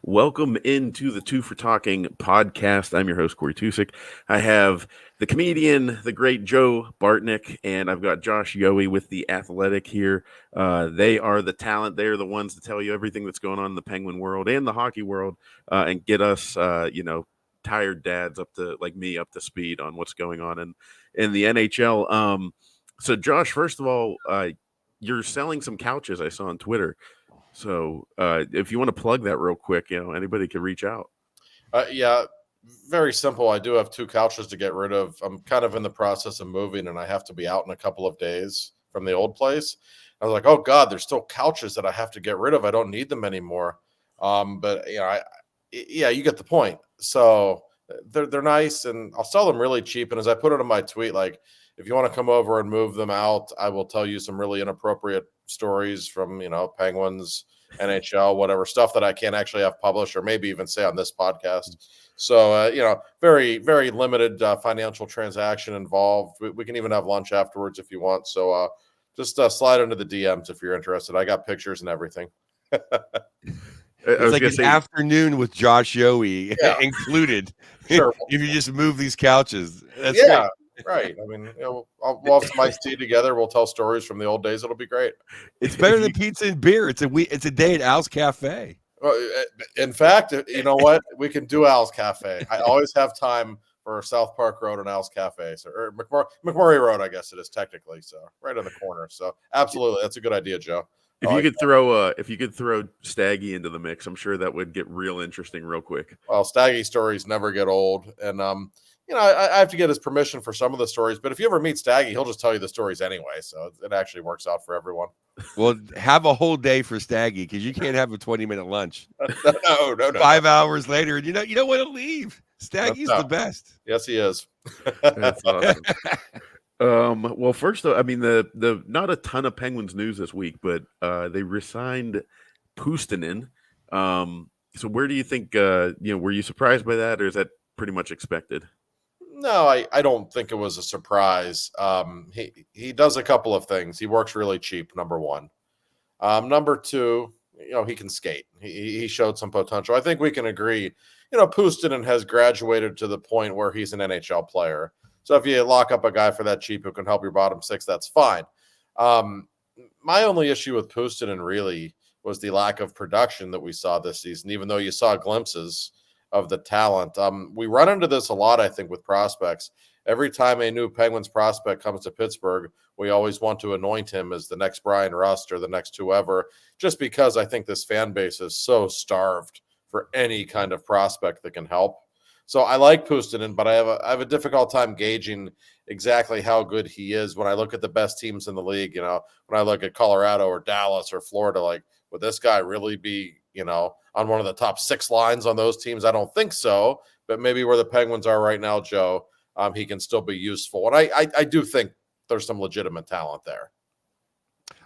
Welcome into the Two for Talking podcast. I'm your host, Corey Tusick. I have the comedian, the great Joe Bartnick, and I've got Josh Yohe with The Athletic here. They are the talent. They are the ones to tell you everything that's going on in the Penguin world and the hockey world and get us, tired dads like me up to speed on what's going on in the NHL. So, Josh, first of all, you're selling some couches I saw on Twitter. So if you want to plug that real quick, anybody can reach out. Yeah, very simple. I do have 2 couches to get rid of. I'm kind of in the process of moving, and I have to be out in a couple of days from the old place. I was like, oh God, there's still couches that I have to get rid of. I don't need them anymore. But you get the point. So they're nice, and I'll sell them really cheap. And as I put it in my tweet, like, if you want to come over and move them out, I will tell you some really inappropriate stories from, Penguins, NHL, whatever stuff that I can't actually have published or maybe even say on this podcast. So, very, very limited financial transaction involved. We can even have lunch afterwards if you want. So just slide into the DMs if you're interested. I got pictures and everything. It's like an afternoon with Josh Yohe included. Sure. If you just move these couches. That's great. Right. I mean, we'll have some iced tea together. We'll tell stories from the old days. It'll be great. It's better than pizza and beer. It's a day at Al's Cafe. Well, in fact, you know what? We can do Al's Cafe. I always have time for South Park Road and Al's Cafe, or McMurray Road, I guess it is technically. So right on the corner. So absolutely, that's a good idea, Joe. If you could throw Staggy into the mix, I'm sure that would get real interesting real quick. Well, Staggy stories never get old, and I have to get his permission for some of the stories, but if you ever meet Staggy, he'll just tell you the stories anyway. So it actually works out for everyone. Well, have a whole day for Staggy because you can't have a 20-minute lunch. No. 5 hours later, and you don't want to leave. Staggy's the best. Yes, he is. That's awesome. Well, first though, I mean the not a ton of Penguins news this week, but they resigned Puustinen. So where do you think? Were you surprised by that, or is that pretty much expected? No, I don't think it was a surprise. He does a couple of things. He works really cheap, number one. Number two, he can skate. He showed some potential. I think we can agree, Puustinen has graduated to the point where he's an NHL player. So if you lock up a guy for that cheap who can help your bottom six, that's fine. My only issue with Puustinen really was the lack of production that we saw this season, even though you saw glimpses of the talent. We run into this a lot, I think, with prospects. Every time a new Penguins prospect comes to Pittsburgh, we always want to anoint him as the next Brian Rust or the next whoever, just because I think this fan base is so starved for any kind of prospect that can help. So I like Puustinen, but I have a difficult time gauging exactly how good he is when I look at the best teams in the league. When I look at Colorado or Dallas or Florida, like, would this guy really be, on one of the top 6 lines on those teams? I don't think so, but maybe where the Penguins are right now, Joe, he can still be useful. And I do think there's some legitimate talent there.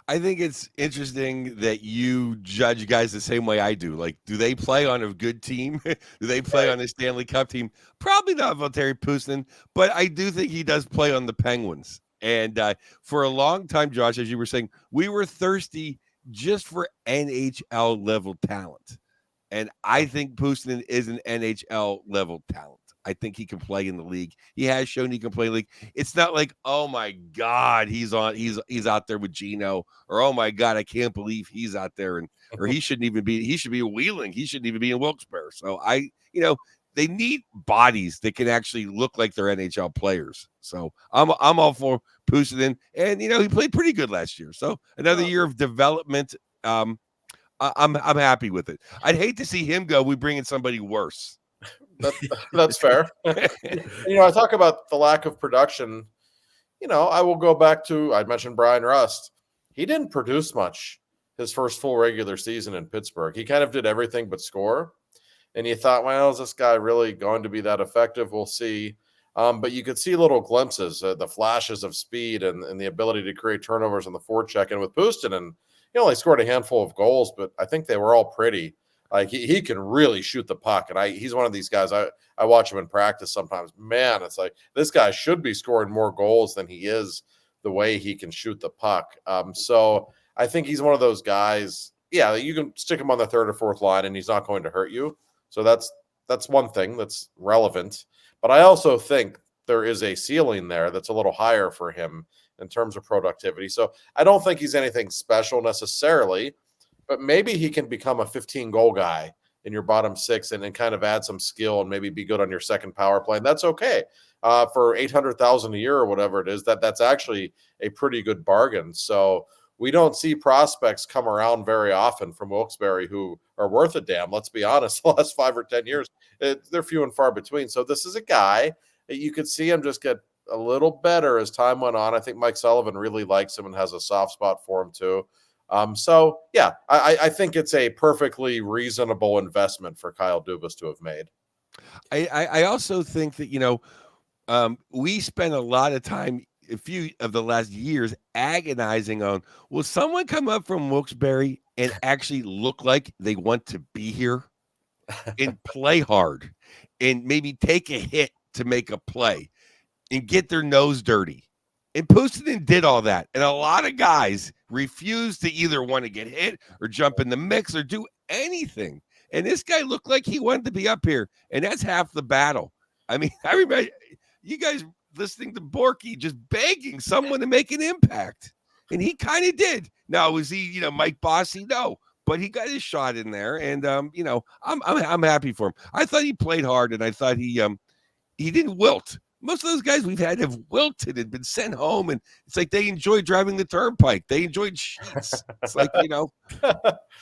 I think it's interesting that you judge guys the same way I do. Like, do they play on a good team? Do they play on a Stanley Cup team? Probably not Valtteri Puustinen, but I do think he does play on the Penguins. And for a long time, Josh, as you were saying, we were thirsty just for NHL level talent. And I think Puustinen is an NHL level talent. I think he can play in the league. He has shown he can play in the league. It's not like, oh my God, he's out there with Gino, or oh my God, I can't believe he's out there, or he should be Wheeling. He shouldn't even be in Wilkes-Barre. So they need bodies that can actually look like they're NHL players. So I'm all for Puustinen, and he played pretty good last year. So another year of development. I'm happy with it. I'd hate to see him go. We bring in somebody worse. That's fair. I talk about the lack of production. I will go back to, I mentioned Brian Rust. He didn't produce much his first full regular season in Pittsburgh. He kind of did everything but score. And you thought, well, is this guy really going to be that effective? We'll see. But you could see little glimpses, the flashes of speed and the ability to create turnovers on the forecheck. And with Puustinen, he only scored a handful of goals, but I think they were all pretty. Like, he can really shoot the puck. And he's one of these guys, I watch him in practice sometimes. Man, it's like this guy should be scoring more goals than he is the way he can shoot the puck. So I think he's one of those guys, yeah, you can stick him on the third or fourth line and he's not going to hurt you. So that's one thing that's relevant. But I also think there is a ceiling there that's a little higher for him in terms of productivity. So I don't think he's anything special necessarily, but maybe he can become a 15 goal guy in your bottom six and then kind of add some skill and maybe be good on your second power play. And that's okay. For 800,000 a year or whatever it is, that's actually a pretty good bargain. So we don't see prospects come around very often from Wilkes-Barre who are worth a damn. Let's be honest, the last 5 or 10 years, they're few and far between. So this is a guy that you could see him just get a little better as time went on. I think Mike Sullivan really likes him and has a soft spot for him too. So yeah, I think it's a perfectly reasonable investment for Kyle Dubas to have made. I also think that, we spent a lot of time, a few of the last years, agonizing on, will someone come up from Wilkes-Barre and actually look like they want to be here and play hard and maybe take a hit to make a play and get their nose dirty? And Puustinen did all that. And a lot of guys refused to either want to get hit or jump in the mix or do anything. And this guy looked like he wanted to be up here. And that's half the battle. I mean, I remember you guys listening to Borky just begging someone to make an impact. And he kind of did. Now, was he, Mike Bossy? No. But he got his shot in there. And, I'm happy for him. I thought he played hard, and I thought he didn't wilt. Most of those guys we've had have wilted and been sent home, and it's like they enjoyed driving the turnpike. They enjoyed sheets. It's like,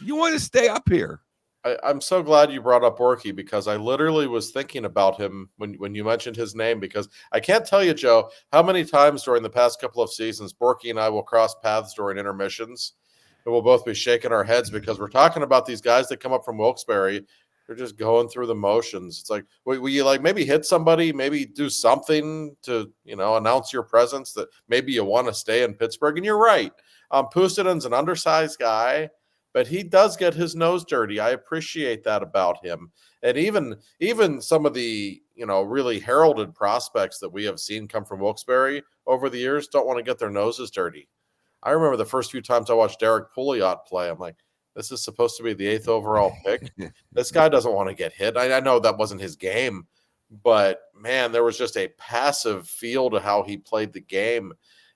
you want to stay up here. I'm so glad you brought up Borky because I literally was thinking about him when you mentioned his name, because I can't tell you, Joe, how many times during the past couple of seasons Borky and I will cross paths during intermissions, and we'll both be shaking our heads because we're talking about these guys that come up from Wilkes-Barre. They're just going through the motions. It's like, will you like maybe hit somebody, maybe do something to, announce your presence that maybe you want to stay in Pittsburgh? And you're right. Puustinen's an undersized guy, but he does get his nose dirty. I appreciate that about him. And even some of the, really heralded prospects that we have seen come from Wilkes-Barre over the years don't want to get their noses dirty. I remember the first few times I watched Derek Pouliot play, I'm like, this is supposed to be the 8th overall pick. This guy doesn't want to get hit. I know that wasn't his game, but man, there was just a passive feel to how he played the game.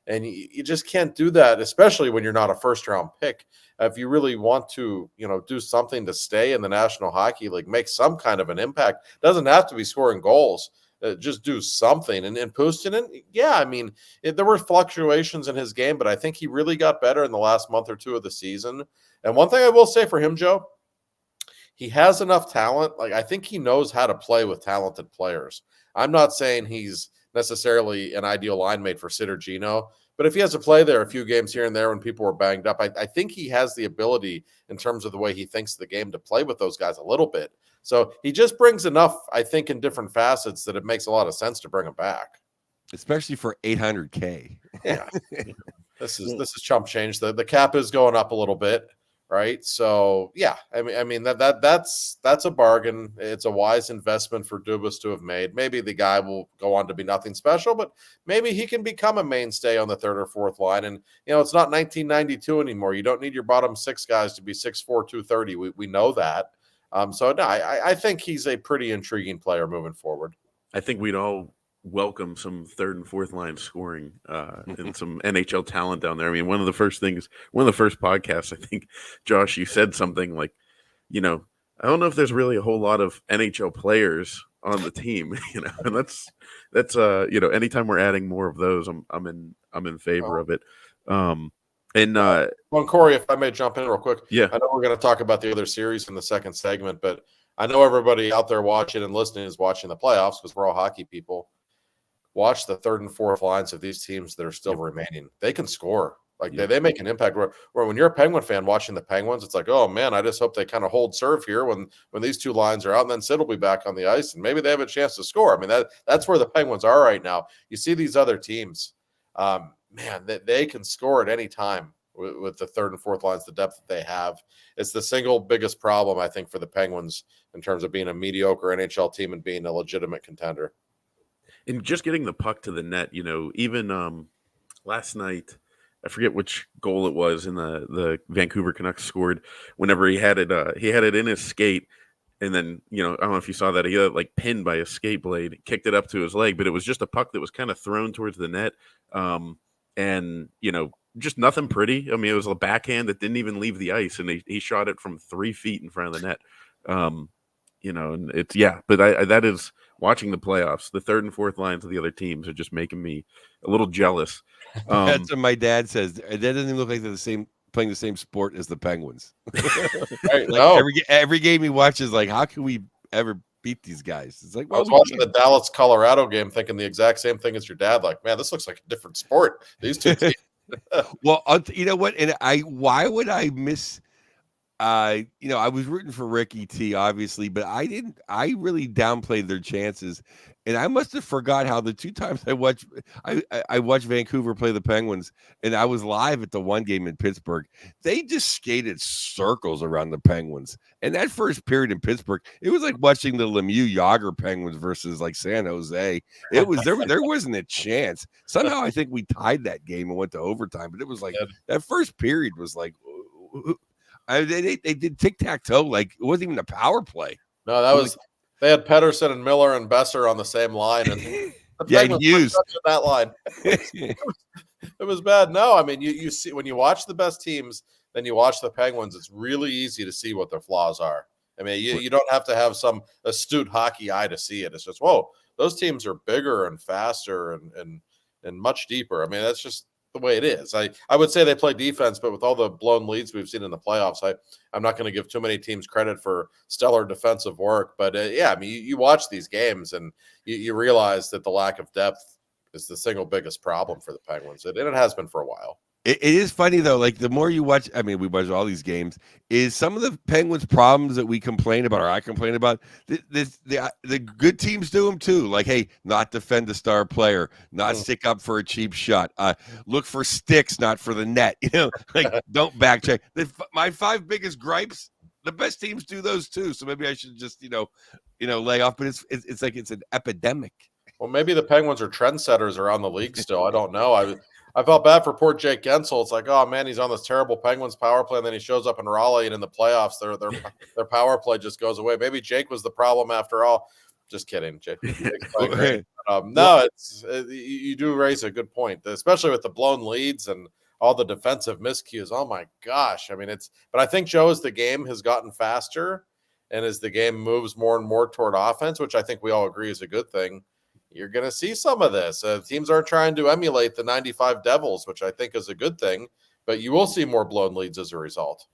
And you just can't do that, especially when you're not a first-round pick. If you really want to, do something to stay in the National Hockey League, make some kind of an impact. It doesn't have to be scoring goals. Just do something. And Puustinen, yeah, I mean, there were fluctuations in his game, but I think he really got better in the last month or two of the season. And one thing I will say for him, Joe, he has enough talent. Like, I think he knows how to play with talented players. I'm not saying he's necessarily an ideal line mate for Sid or Gino, but if he has to play there a few games here and there when people were banged up, I think he has the ability in terms of the way he thinks the game to play with those guys a little bit. So he just brings enough, I think, in different facets that it makes a lot of sense to bring him back. Especially for $800K. Yeah. This is chump change. The cap is going up a little bit, right? So yeah, I mean that's a bargain. It's a wise investment for Dubas to have made. Maybe the guy will go on to be nothing special, but maybe he can become a mainstay on the third or fourth line. And it's not 1992 anymore. You don't need your bottom six guys to be 6'4", 230. We know that. So no, I think he's a pretty intriguing player moving forward. I think we'd all welcome some third and fourth line scoring and some NHL talent down there. I mean, one of the first podcasts, I think, Josh, you said something like, I don't know if there's really a whole lot of NHL players on the team, and that's anytime we're adding more of those, I'm in favor of it. Well, Corey, if I may jump in real quick. Yeah. I know we're going to talk about the other series in the second segment, but I know everybody out there watching and listening is watching the playoffs because we're all hockey people. Watch the third and fourth lines of these teams that are still remaining. They can score. They make an impact. Where when you're a Penguin fan watching the Penguins, it's like, oh, man, I just hope they kind of hold serve here when these two lines are out, and then Sid will be back on the ice, and maybe they have a chance to score. I mean, that's where the Penguins are right now. You see these other teams, man, they can score at any time with the third and fourth lines, the depth that they have. It's the single biggest problem, I think, for the Penguins in terms of being a mediocre NHL team and being a legitimate contender. And just getting the puck to the net, even last night, I forget which goal it was in the Vancouver Canucks scored. Whenever he had it in his skate, and then I don't know if you saw that, he got like pinned by a skate blade, kicked it up to his leg, but it was just a puck that was kind of thrown towards the net, and just nothing pretty. I mean, it was a backhand that didn't even leave the ice, and he shot it from 3 feet in front of the net. And it's but that is watching the playoffs. The third and fourth lines of the other teams are just making me a little jealous. That's what my dad says. That doesn't even look like they're playing the same sport as the Penguins. Right, every game he watches, like, how can we ever beat these guys? It's like, I was watching the Dallas Colorado game, thinking the exact same thing as your dad. Like, man, this looks like a different sport. These two teams. Well, you know what? And why would I miss? I was rooting for Ricky T, obviously, but I didn't. I really downplayed their chances, and I must have forgot how the 2 times I watched Vancouver play the Penguins, and I was live at the one game in Pittsburgh. They just skated circles around the Penguins, and that first period in Pittsburgh, it was like watching the Lemieux Yager Penguins versus like San Jose. It was there wasn't a chance. Somehow I think we tied that game and went to overtime, but it was like that first period was like. They did tic-tac-toe, like it wasn't even a power play. No, that was they had Pedersen and Miller and Besser on the same line, and Hughes that line. It was bad. No, I mean you see when you watch the best teams, then you watch the Penguins. It's really easy to see what their flaws are. I mean, you don't have to have some astute hockey eye to see it. It's just those teams are bigger and faster and much deeper. I mean, that's just the way it is. I would say they play defense, but with all the blown leads we've seen in the playoffs, I'm not going to give too many teams credit for stellar defensive work. But I mean, you watch these games and you realize that the lack of depth is the single biggest problem for the Penguins, and it has been for a while. It is funny though, like the more you watch, I mean, we watch all these games, is some of the Penguins' problems that we complain about, or I complain about, the good teams do them too. Like, hey, not defend a star player, not stick up for a cheap shot, look for sticks, not for the net. Like don't back check. My 5 biggest gripes, the best teams do those too. So maybe I should just lay off. But it's like it's an epidemic. Well, maybe the Penguins are trendsetters around the league still. I don't know. I felt bad for poor Jake Gensel. It's like, oh man, he's on this terrible Penguins power play, and then he shows up in Raleigh, and in the playoffs, their power play just goes away. Maybe Jake was the problem after all. Just kidding, Jake. No, you do raise a good point, especially with the blown leads and all the defensive miscues. Oh my gosh, I mean but I think Joe, as the game has gotten faster, and as the game moves more and more toward offense, which I think we all agree is a good thing, you're going to see some of this. Teams aren't trying to emulate the 95 Devils, which I think is a good thing, but you will see more blown leads as a result.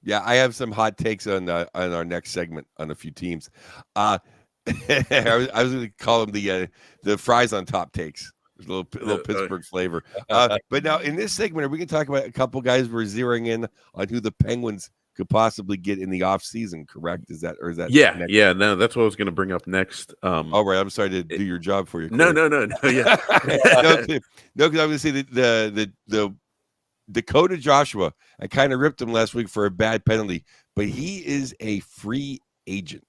Yeah, I have some hot takes on our next segment on a few teams. I was going to call them the fries on top takes. There's a little Pittsburgh flavor. But now in this segment, are we going to talk about a couple guys we're zeroing in on who the Penguins could possibly get in the off season, correct? Is that no, that's what I was going to bring up next. All right, I'm sorry to do your job for you, Corey. No, yeah. because I was going to say that the Dakota Joshua, I kind of ripped him last week for a bad penalty, but he is a free agent.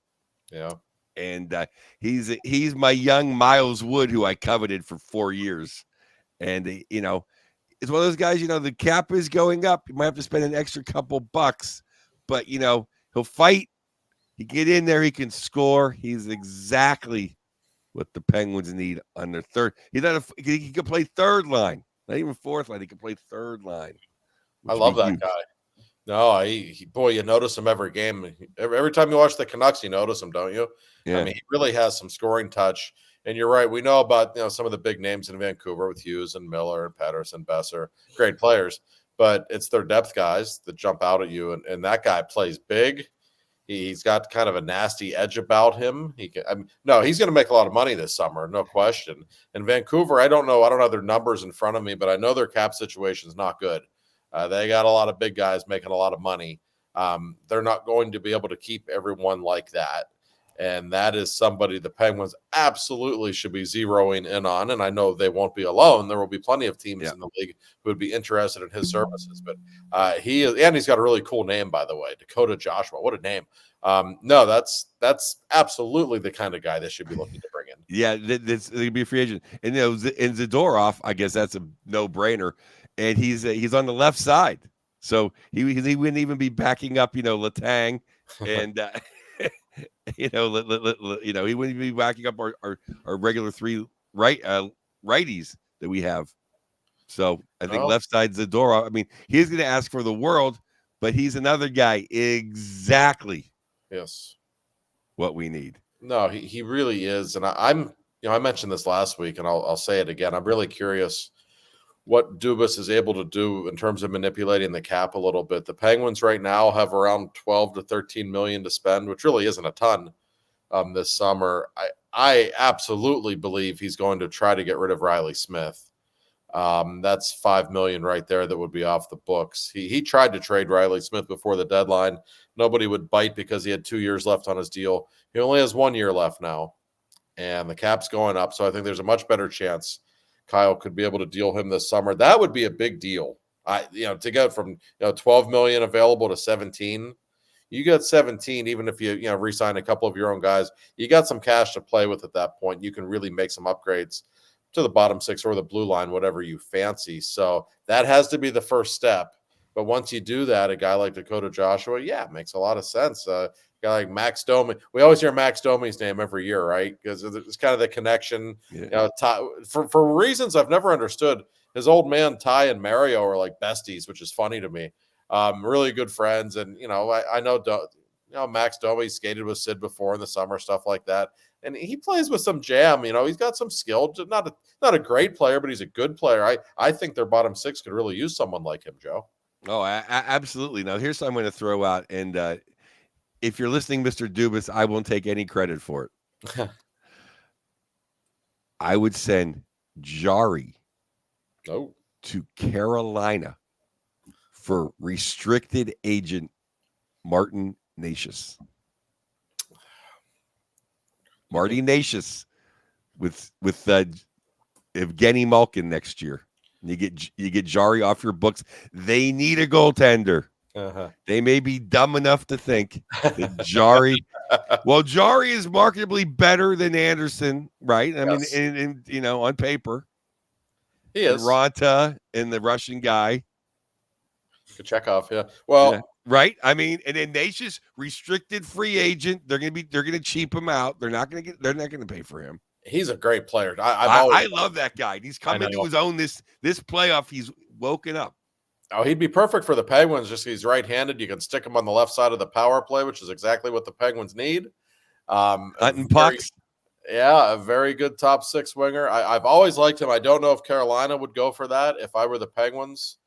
Yeah. And he's my young Miles Wood, who I coveted for 4 years. And, it's one of those guys, the cap is going up. You might have to spend an extra couple bucks, but, he'll fight. He get in there. He can score. He's exactly what the Penguins need on their third. He can play third line, not even fourth line. He can play third line. I love that guy. No, boy, you notice him every game. Every time you watch the Canucks, you notice him, don't you? Yeah. I mean, he really has some scoring touch. And you're right. We know about some of the big names in Vancouver with Hughes and Miller and Pedersen, Besser, great players. But it's their depth guys that jump out at you. And that guy plays big. He's got kind of a nasty edge about him. He's going to make a lot of money this summer, no question. And Vancouver, I don't have their numbers in front of me, but I know their cap situation is not good. They got a lot of big guys making a lot of money. They're not going to be able to keep everyone like that. And that is somebody the Penguins absolutely should be zeroing in on. And I know they won't be alone. There will be plenty of teams in the league who would be interested in his services. But he's got a really cool name, by the way, Dakota Joshua. What a name. No, that's absolutely the kind of guy they should be looking to bring in. Yeah, they could be a free agent. And and Zadorov, I guess that's a no-brainer. and he's on the left side, so he wouldn't even be backing up, Letang, and he wouldn't be backing up our regular three righties that we have. So I think left side Zadorov. I mean, he's going to ask for the world, but he's another guy exactly. Yes. What we need. No, he really is, and I'm I mentioned this last week, and I'll say it again. I'm really curious what Dubas is able to do in terms of manipulating the cap a little bit. The Penguins right now have around 12 to 13 million to spend, which really isn't a ton this summer. I absolutely believe he's going to try to get rid of Riley Smith. That's 5 million right there that would be off the books. He tried to trade Riley Smith before the deadline. Nobody would bite because he had 2 years left on his deal. He only has 1 year left now, and the cap's going up. So I think there's a much better chance Kyle could be able to deal him this summer. That would be a big deal. To go from 12 million available to 17. You got 17, even if you re-sign a couple of your own guys, you got some cash to play with at that point. You can really make some upgrades to the bottom six or the blue line, whatever you fancy. So that has to be the first step. But once you do that, a guy like Dakota Joshua, it makes a lot of sense. A guy like Max Domi, we always hear Max Domi's name every year, right? Because it's kind of the connection. Yeah. For reasons I've never understood, his old man Ty and Mario are like besties, which is funny to me. Really good friends, and I know Max Domi skated with Sid before in the summer, stuff like that. And he plays with some jam. He's got some skill. Not a great player, but he's a good player. I think their bottom six could really use someone like him, Joe. Oh, absolutely. Now, here's something I'm going to throw out. And if you're listening, Mr. Dubas, I won't take any credit for it. I would send Jari to Carolina for restricted agent Martin Nashis. Marty Nashis with Evgeny Malkin next year. You get Jari off your books. They need a goaltender. They may be dumb enough to think that Jari. Well, Jari is markedly better than Anderson, right? I mean, in on paper, he is. Ranta and the Russian guy. Chekhov, yeah. Well. Yeah. Right, I mean, and then Nashis restricted free agent. They're gonna cheap him out. They're not gonna pay for him. He's a great player. I love that guy. He's come into his own this playoff. He's woken up. Oh, he'd be perfect for the Penguins. Just he's right-handed. You can stick him on the left side of the power play, which is exactly what the Penguins need. Hunting pucks. Yeah, a very good top six winger. I've always liked him. I don't know if Carolina would go for that. If I were the Penguins,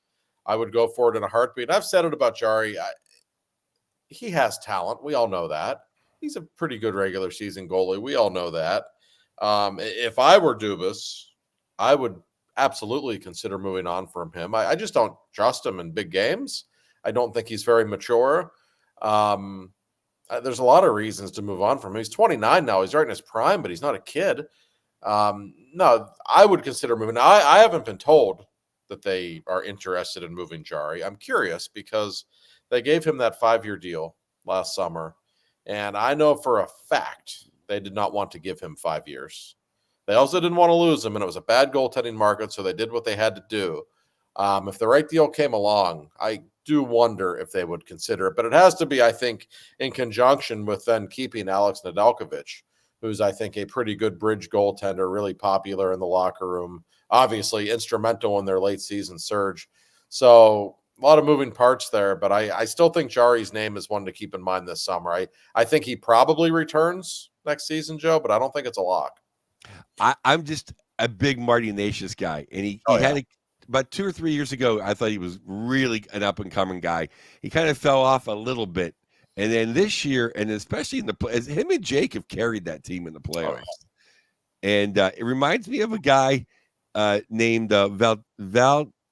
I would go for it in a heartbeat. I've said it about Jari. He has talent. We all know that. He's a pretty good regular season goalie. We all know that. If I were Dubas, I would absolutely consider moving on from him. I just don't trust him in big games. I don't think he's very mature. There's a lot of reasons to move on from him. He's 29 now. He's right in his prime, but he's not a kid. No, I would consider moving. I haven't been told that they are interested in moving Jari. I'm curious because they gave him that 5-year deal last summer. And I know for a fact they did not want to give him 5 years. They also didn't want to lose him, and it was a bad goaltending market, so they did what they had to do. If the right deal came along, I do wonder if they would consider it. But it has to be, I think, in conjunction with then keeping Alex Nedeljkovic, who's, I think, a pretty good bridge goaltender, really popular in the locker room, obviously instrumental in their late season surge. So a lot of moving parts there, but I still think Jari's name is one to keep in mind this summer. I think he probably returns next season, Joe, but I don't think it's a lock. I'm just a big Marty Nashis guy, and he had about 2 or 3 years ago, I thought he was really an up-and-coming guy. He kind of fell off a little bit, and then this year, and especially in as him and Jake have carried that team in the playoffs. And it reminds me of a guy named Val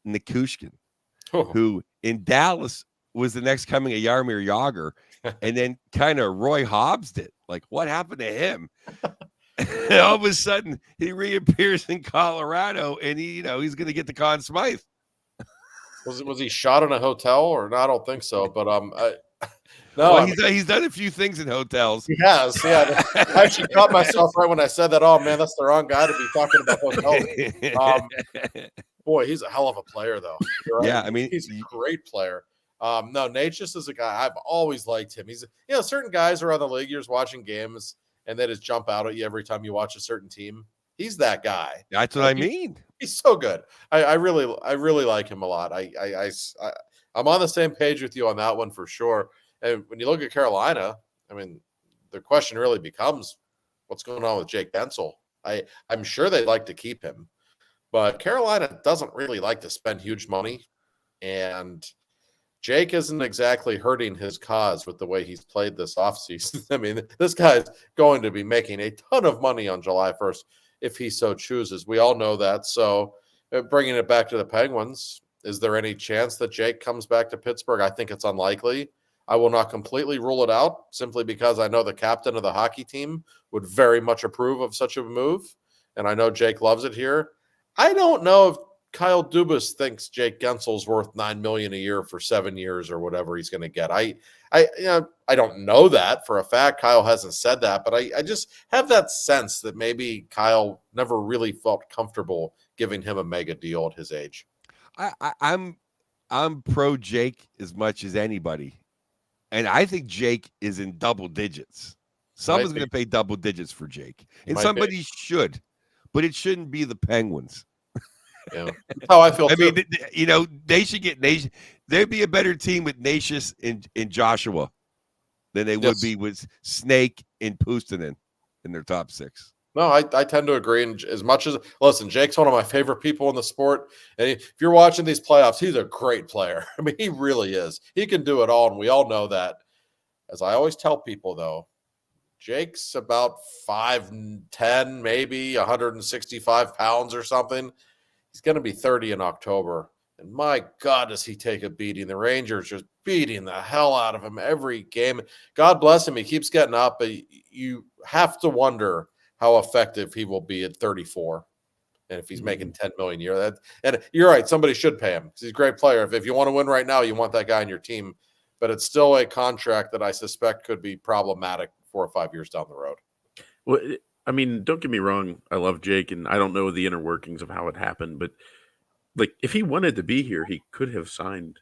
Nikushkin, who in Dallas was the next coming of Jaromir Jagr, and then kind of Roy Hobbs'd it. Like, what happened to him? And all of a sudden, he reappears in Colorado, and he's going to get the Conn Smythe. Was he shot in a hotel or no? I don't think so. But no, well, he's done a few things in hotels. He has, yeah. I actually caught myself right when I said that. Oh man, that's the wrong guy to be talking about hotels. Boy, he's a hell of a player, though. Right? Yeah, I mean, he's a great player. No, Nate's just is a guy. I've always liked him. He's, certain guys around the league, you're just watching games and they just jump out at you every time you watch a certain team. He's that guy. That's what I mean. He's so good. I really like him a lot. I'm on the same page with you on that one for sure. And when you look at Carolina, I mean, the question really becomes, what's going on with Jake Gensel? I'm sure they'd like to keep him, but Carolina doesn't really like to spend huge money, and Jake isn't exactly hurting his cause with the way he's played this offseason. I mean, this guy's going to be making a ton of money on July 1st if he so chooses. We all know that. So bringing it back to the Penguins, is there any chance that Jake comes back to Pittsburgh? I think it's unlikely. I will not completely rule it out simply because I know the captain of the hockey team would very much approve of such a move. And I know Jake loves it here. I don't know if Kyle Dubas thinks Jake Gensel's worth $9 million a year for 7 years or whatever he's going to get. I don't know that for a fact. Kyle hasn't said that, but I just have that sense that maybe Kyle never really felt comfortable giving him a mega deal at his age. I'm pro Jake as much as anybody, and I think Jake is in double digits. Someone's going to pay double digits for Jake, and somebody should, but it shouldn't be the Penguins. Yeah, that's how I feel. I mean, they should get Nation. There'd be a better team with Nashis and Joshua than they would be with Snake and Puustinen in their top six. No, I tend to agree. And as much as, listen, Jake's one of my favorite people in the sport. And if you're watching these playoffs, he's a great player. I mean, he really is. He can do it all, and we all know that. As I always tell people, though, Jake's about 5'10", maybe 165 pounds or something. He's going to be 30 in October. And my God, does he take a beating. The Rangers just beating the hell out of him every game. God bless him. He keeps getting up, but you have to wonder how effective he will be at 34. And if he's making $10 million a year, and you're right, somebody should pay him because he's a great player. If you want to win right now, you want that guy on your team. But it's still a contract that I suspect could be problematic 4 or 5 years down the road. Well, I mean, don't get me wrong. I love Jake, and I don't know the inner workings of how it happened, but like, if he wanted to be here, he could have signed.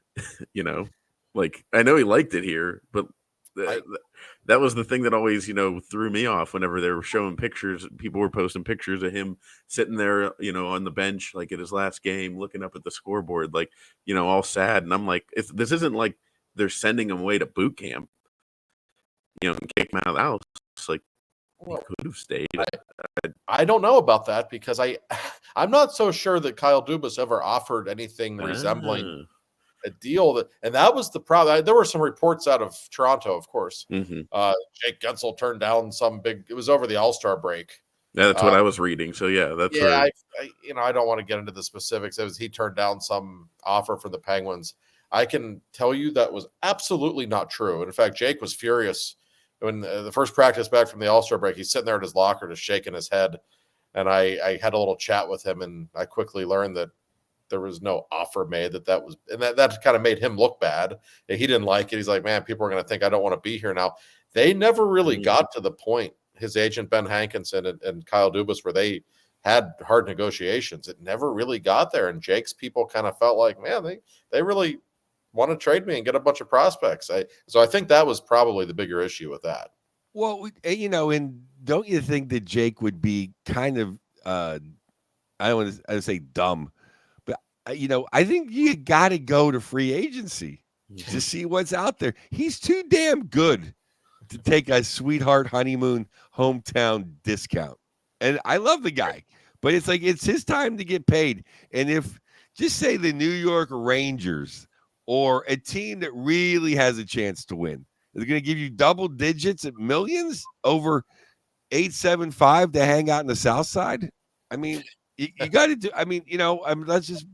Like, I know he liked it here, but that was the thing that always, threw me off whenever they were showing pictures. People were posting pictures of him sitting there, on the bench, like at his last game, looking up at the scoreboard, like, all sad. And I'm like, this isn't like they're sending him away to boot camp, and kick him out of the house. It's like, he could have stayed. I don't know about that because I'm not so sure that Kyle Dubas ever offered anything resembling a deal. That was the problem. There were some reports out of Toronto, of course. Jake Gensel turned down it was over the All-Star break. Yeah, that's what I was reading. So yeah, that's I don't want to get into the specifics. It was he turned down some offer from the Penguins. I can tell you that was absolutely not true. And in fact, Jake was furious when the first practice back from the All-Star break. He's sitting there at his locker just shaking his head. And I had a little chat with him, and I quickly learned that there was no offer made, that kind of made him look bad. He didn't like it. He's like, man, people are going to think I don't want to be here now. They never really got to the point, his agent Ben Hankinson and Kyle Dubas, where they had hard negotiations. It never really got there. And Jake's people kind of felt like, man, they really want to trade me and get a bunch of prospects. So I think that was probably the bigger issue with that. Well, and don't you think that Jake would be kind of, I don't want to say dumb, but, I think you got to go to free agency to see what's out there. He's too damn good to take a sweetheart honeymoon hometown discount. And I love the guy, but it's like, it's his time to get paid. And if, just say the New York Rangers or a team that really has a chance to win, they're going to give you double digits at millions over 875 to hang out in the South Side. I mean, you got to do. I mean, let's just,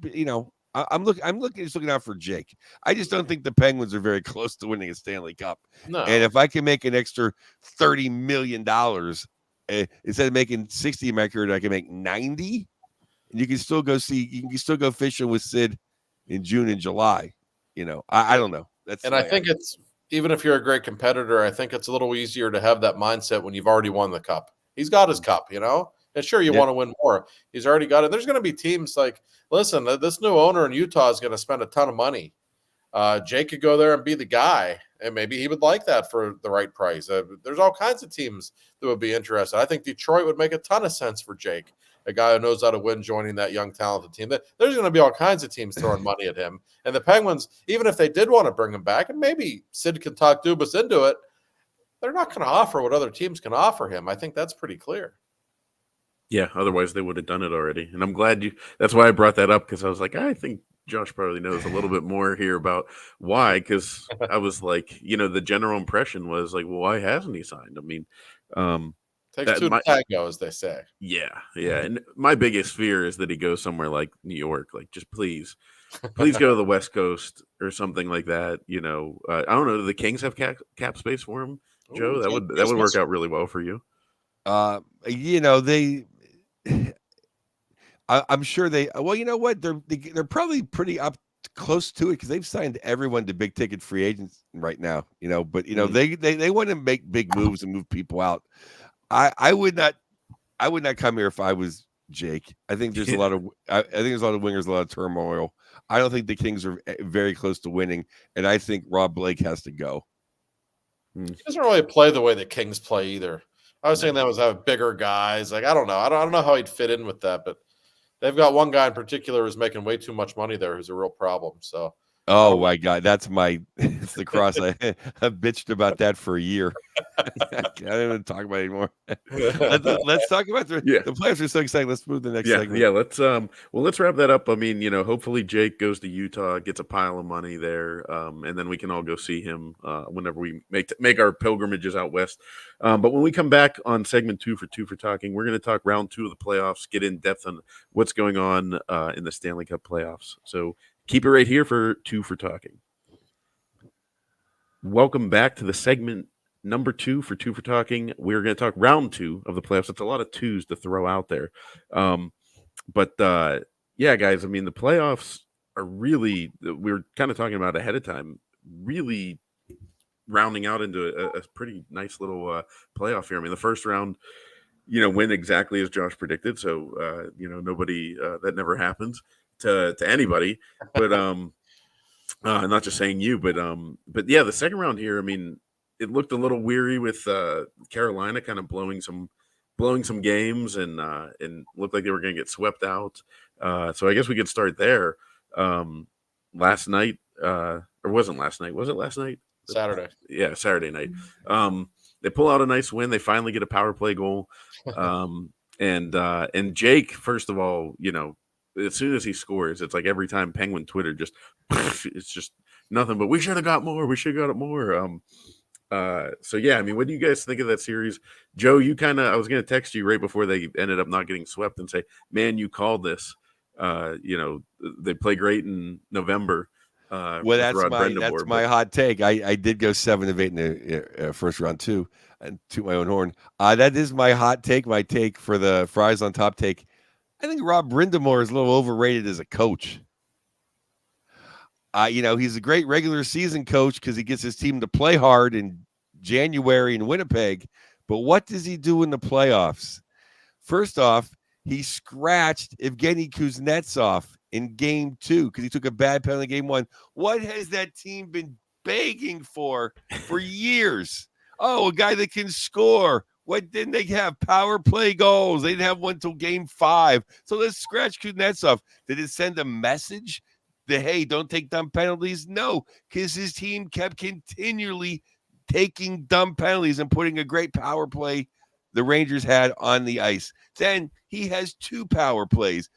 I'm looking out for Jake. I just don't think the Penguins are very close to winning a Stanley Cup. No. And if I can make an extra $30 million instead of making 60 in my career, I can make 90. And you can still go fishing with Sid in June and July. I don't know. I think it's, even if you're a great competitor, I think it's a little easier to have that mindset when you've already won the cup. He's got his cup, And sure, you want to win more. He's already got it. There's going to be teams like, listen, this new owner in Utah is going to spend a ton of money. Jake could go there and be the guy, and maybe he would like that for the right price. There's all kinds of teams that would be interested. I think Detroit would make a ton of sense for Jake, a guy who knows how to win, joining that young, talented team. There's going to be all kinds of teams throwing money at him. And the Penguins, even if they did want to bring him back, and maybe Sid can talk Dubas into it, they're not going to offer what other teams can offer him. I think that's pretty clear. Yeah, otherwise they would have done it already. And I'm glad that's why I brought that up, because I was like, I think Josh probably knows a little bit more here about why, because I was like, the general impression was like, well, why hasn't he signed? I mean, takes two to tango, as they say. Yeah. And my biggest fear is that he goes somewhere like New York, like just please go to the West Coast or something like that. I don't know. Do the Kings have cap space for him, Joe? That would work out really well for you. I'm sure they. Well, you know what? They're probably pretty up close to it because they've signed everyone to big ticket free agents right now. But they want to make big moves and move people out. I would not come here if I was Jake. I think there's a lot of wingers, a lot of turmoil. I don't think the Kings are very close to winning, and I think Rob Blake has to go. He doesn't really play the way the Kings play either. I was saying that was have bigger guys. Like, I don't know. I don't know how he'd fit in with that, but they've got one guy in particular who's making way too much money there who's a real problem. So, oh my God, it's the cross. I bitched about that for a year. I don't even talk about it anymore. Let's talk about the players are so exciting. Let's move to the next segment. Yeah, let's wrap that up. I mean, hopefully Jake goes to Utah, gets a pile of money there, and then we can all go see him whenever we make our pilgrimages out west. But when we come back on segment 2 for talking, we're going to talk round 2 of the playoffs, get in depth on what's going on in the Stanley Cup playoffs. So keep it right here for 2 for talking. Welcome back to the segment number 2 for talking. We're going to talk round 2 of the playoffs. It's a lot of twos to throw out there. But guys, I mean, the playoffs are really, we were kind of talking about ahead of time, really rounding out into a pretty nice little playoff here. I mean, the first round, went exactly as Josh predicted. So, nobody, that never happens to anybody, but not just saying you, but yeah, the second round here, I mean, it looked a little weary with Carolina kind of blowing some games and looked like they were going to get swept out. So I guess we could start there. Last night, or wasn't last night? Was it last night? Saturday. Yeah, Saturday night. They pull out a nice win. They finally get a power play goal. And Jake, first of all, as soon as he scores, it's like every time Penguin Twitter just it's just nothing but we should have got more. We should have got it more. So yeah, I mean, what do you guys think of that series? Joe, I was going to text you right before they ended up not getting swept and say, man, you called this. They play great in November. Well, that's my hot take. I did go 7 of 8 in the first round too, and toot my own horn. That is my hot take. My take for the fries on top take. I think Rob Brind'Amour is a little overrated as a coach. He's a great regular season coach because he gets his team to play hard in January in Winnipeg. But what does he do in the playoffs? First off, he scratched Evgeny Kuznetsov in game 2 because he took a bad penalty in game 1. What has that team been begging for years? Oh, a guy that can score. What didn't they have? Power play goals. They didn't have one till game 5. So let's scratch Kuznetsov. Did it send a message that, hey, don't take dumb penalties? No, because his team kept continually taking dumb penalties and putting a great power play the Rangers had on the ice. Then he has 2 power plays.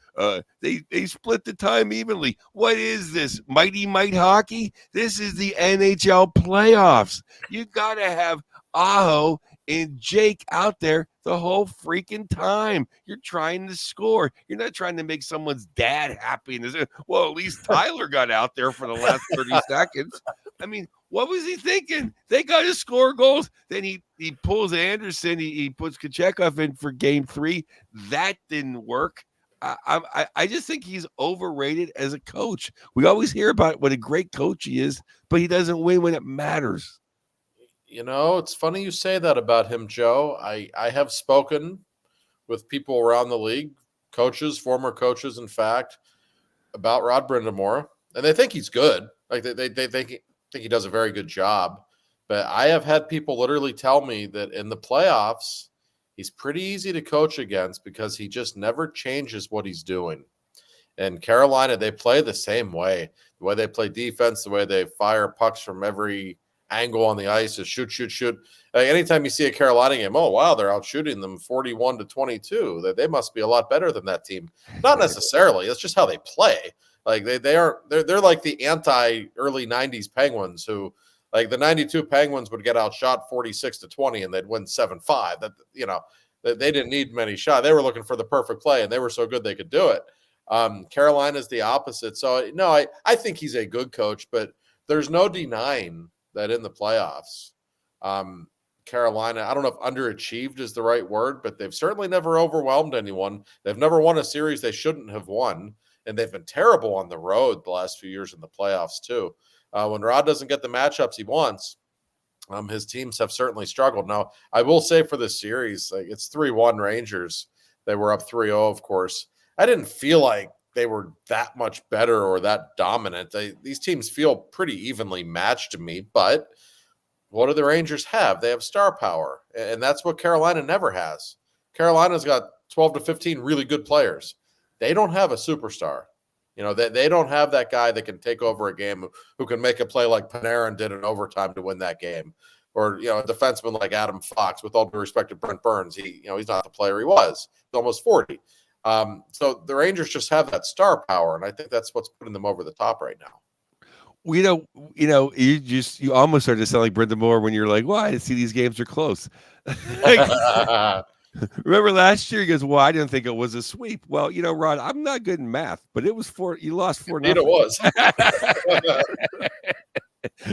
They split the time evenly. What is this? Mighty Might hockey? This is the NHL playoffs. You got to have Aho and Jake out there the whole freaking time. You're trying to score. You're not trying to make someone's dad happy. Well, at least Tyler got out there for the last 30 seconds. I mean, what was he thinking? They got to score goals. Then he pulls Anderson. He puts Kochetkov in for game 3. That didn't work. I just think he's overrated as a coach. We always hear about what a great coach he is, but he doesn't win when it matters. It's funny you say that about him, Joe. I have spoken with people around the league, coaches, former coaches, in fact, about Rod Brind'Amour, and they think he's good. Like they think he does a very good job. But I have had people literally tell me that in the playoffs, he's pretty easy to coach against because he just never changes what he's doing. And Carolina, they play the same way. The way they play defense, the way they fire pucks from every angle on the ice is shoot, shoot, shoot. Anytime you see a Carolina game, oh, wow, they're out shooting them 41-22. They must be a lot better than that team. Not necessarily. That's just how they play. Like they're like the anti-early 90s Penguins who, like the 92 Penguins would get outshot 46-20 and they'd win 7-5. That, you know, they didn't need many shots. They were looking for the perfect play and they were so good they could do it. Carolina's the opposite. So, no, I think he's a good coach, but there's no denying that in the playoffs, Carolina, I don't know if underachieved is the right word, but they've certainly never overwhelmed anyone. They've never won a series they shouldn't have won, and they've been terrible on the road the last few years in the playoffs too. When Rod doesn't get the matchups he wants, his teams have certainly struggled. Now, I will say for this series, like it's 3-1 Rangers. They were up 3-0, of course. I didn't feel like they were that much better or that dominant. These teams feel pretty evenly matched to me, but what do the Rangers have? They have star power, and that's what Carolina never has. Carolina's got 12 to 15 really good players. They don't have a superstar. You know, they don't have that guy that can take over a game who can make a play like Panarin did in overtime to win that game. Or, you know, a defenseman like Adam Fox, with all due respect to Brent Burns, he's not the player he was. He's almost 40. So the Rangers just have that star power, and I think that's what's putting them over the top right now. You almost started to sound like Brind'Amour when you're like, well, I see these games are close. Remember last year, he goes, well, I didn't think it was a sweep. Well, Rod, I'm not good in math, but it was you lost 4-0. It was.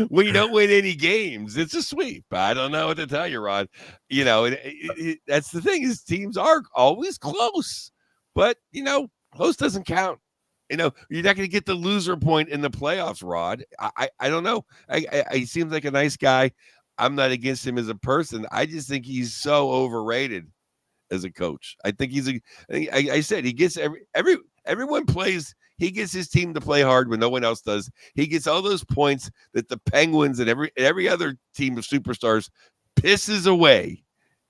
When you don't win any games, it's a sweep. I don't know what to tell you, Rod. That's the thing, is teams are always close, but close doesn't count. You're not going to get the loser point in the playoffs, Rod. I don't know. He seems like a nice guy. I'm not against him as a person. I just think he's so overrated as a coach. I think I said he gets everyone plays. He gets his team to play hard when no one else does. He gets all those points that the Penguins and every other team of superstars pisses away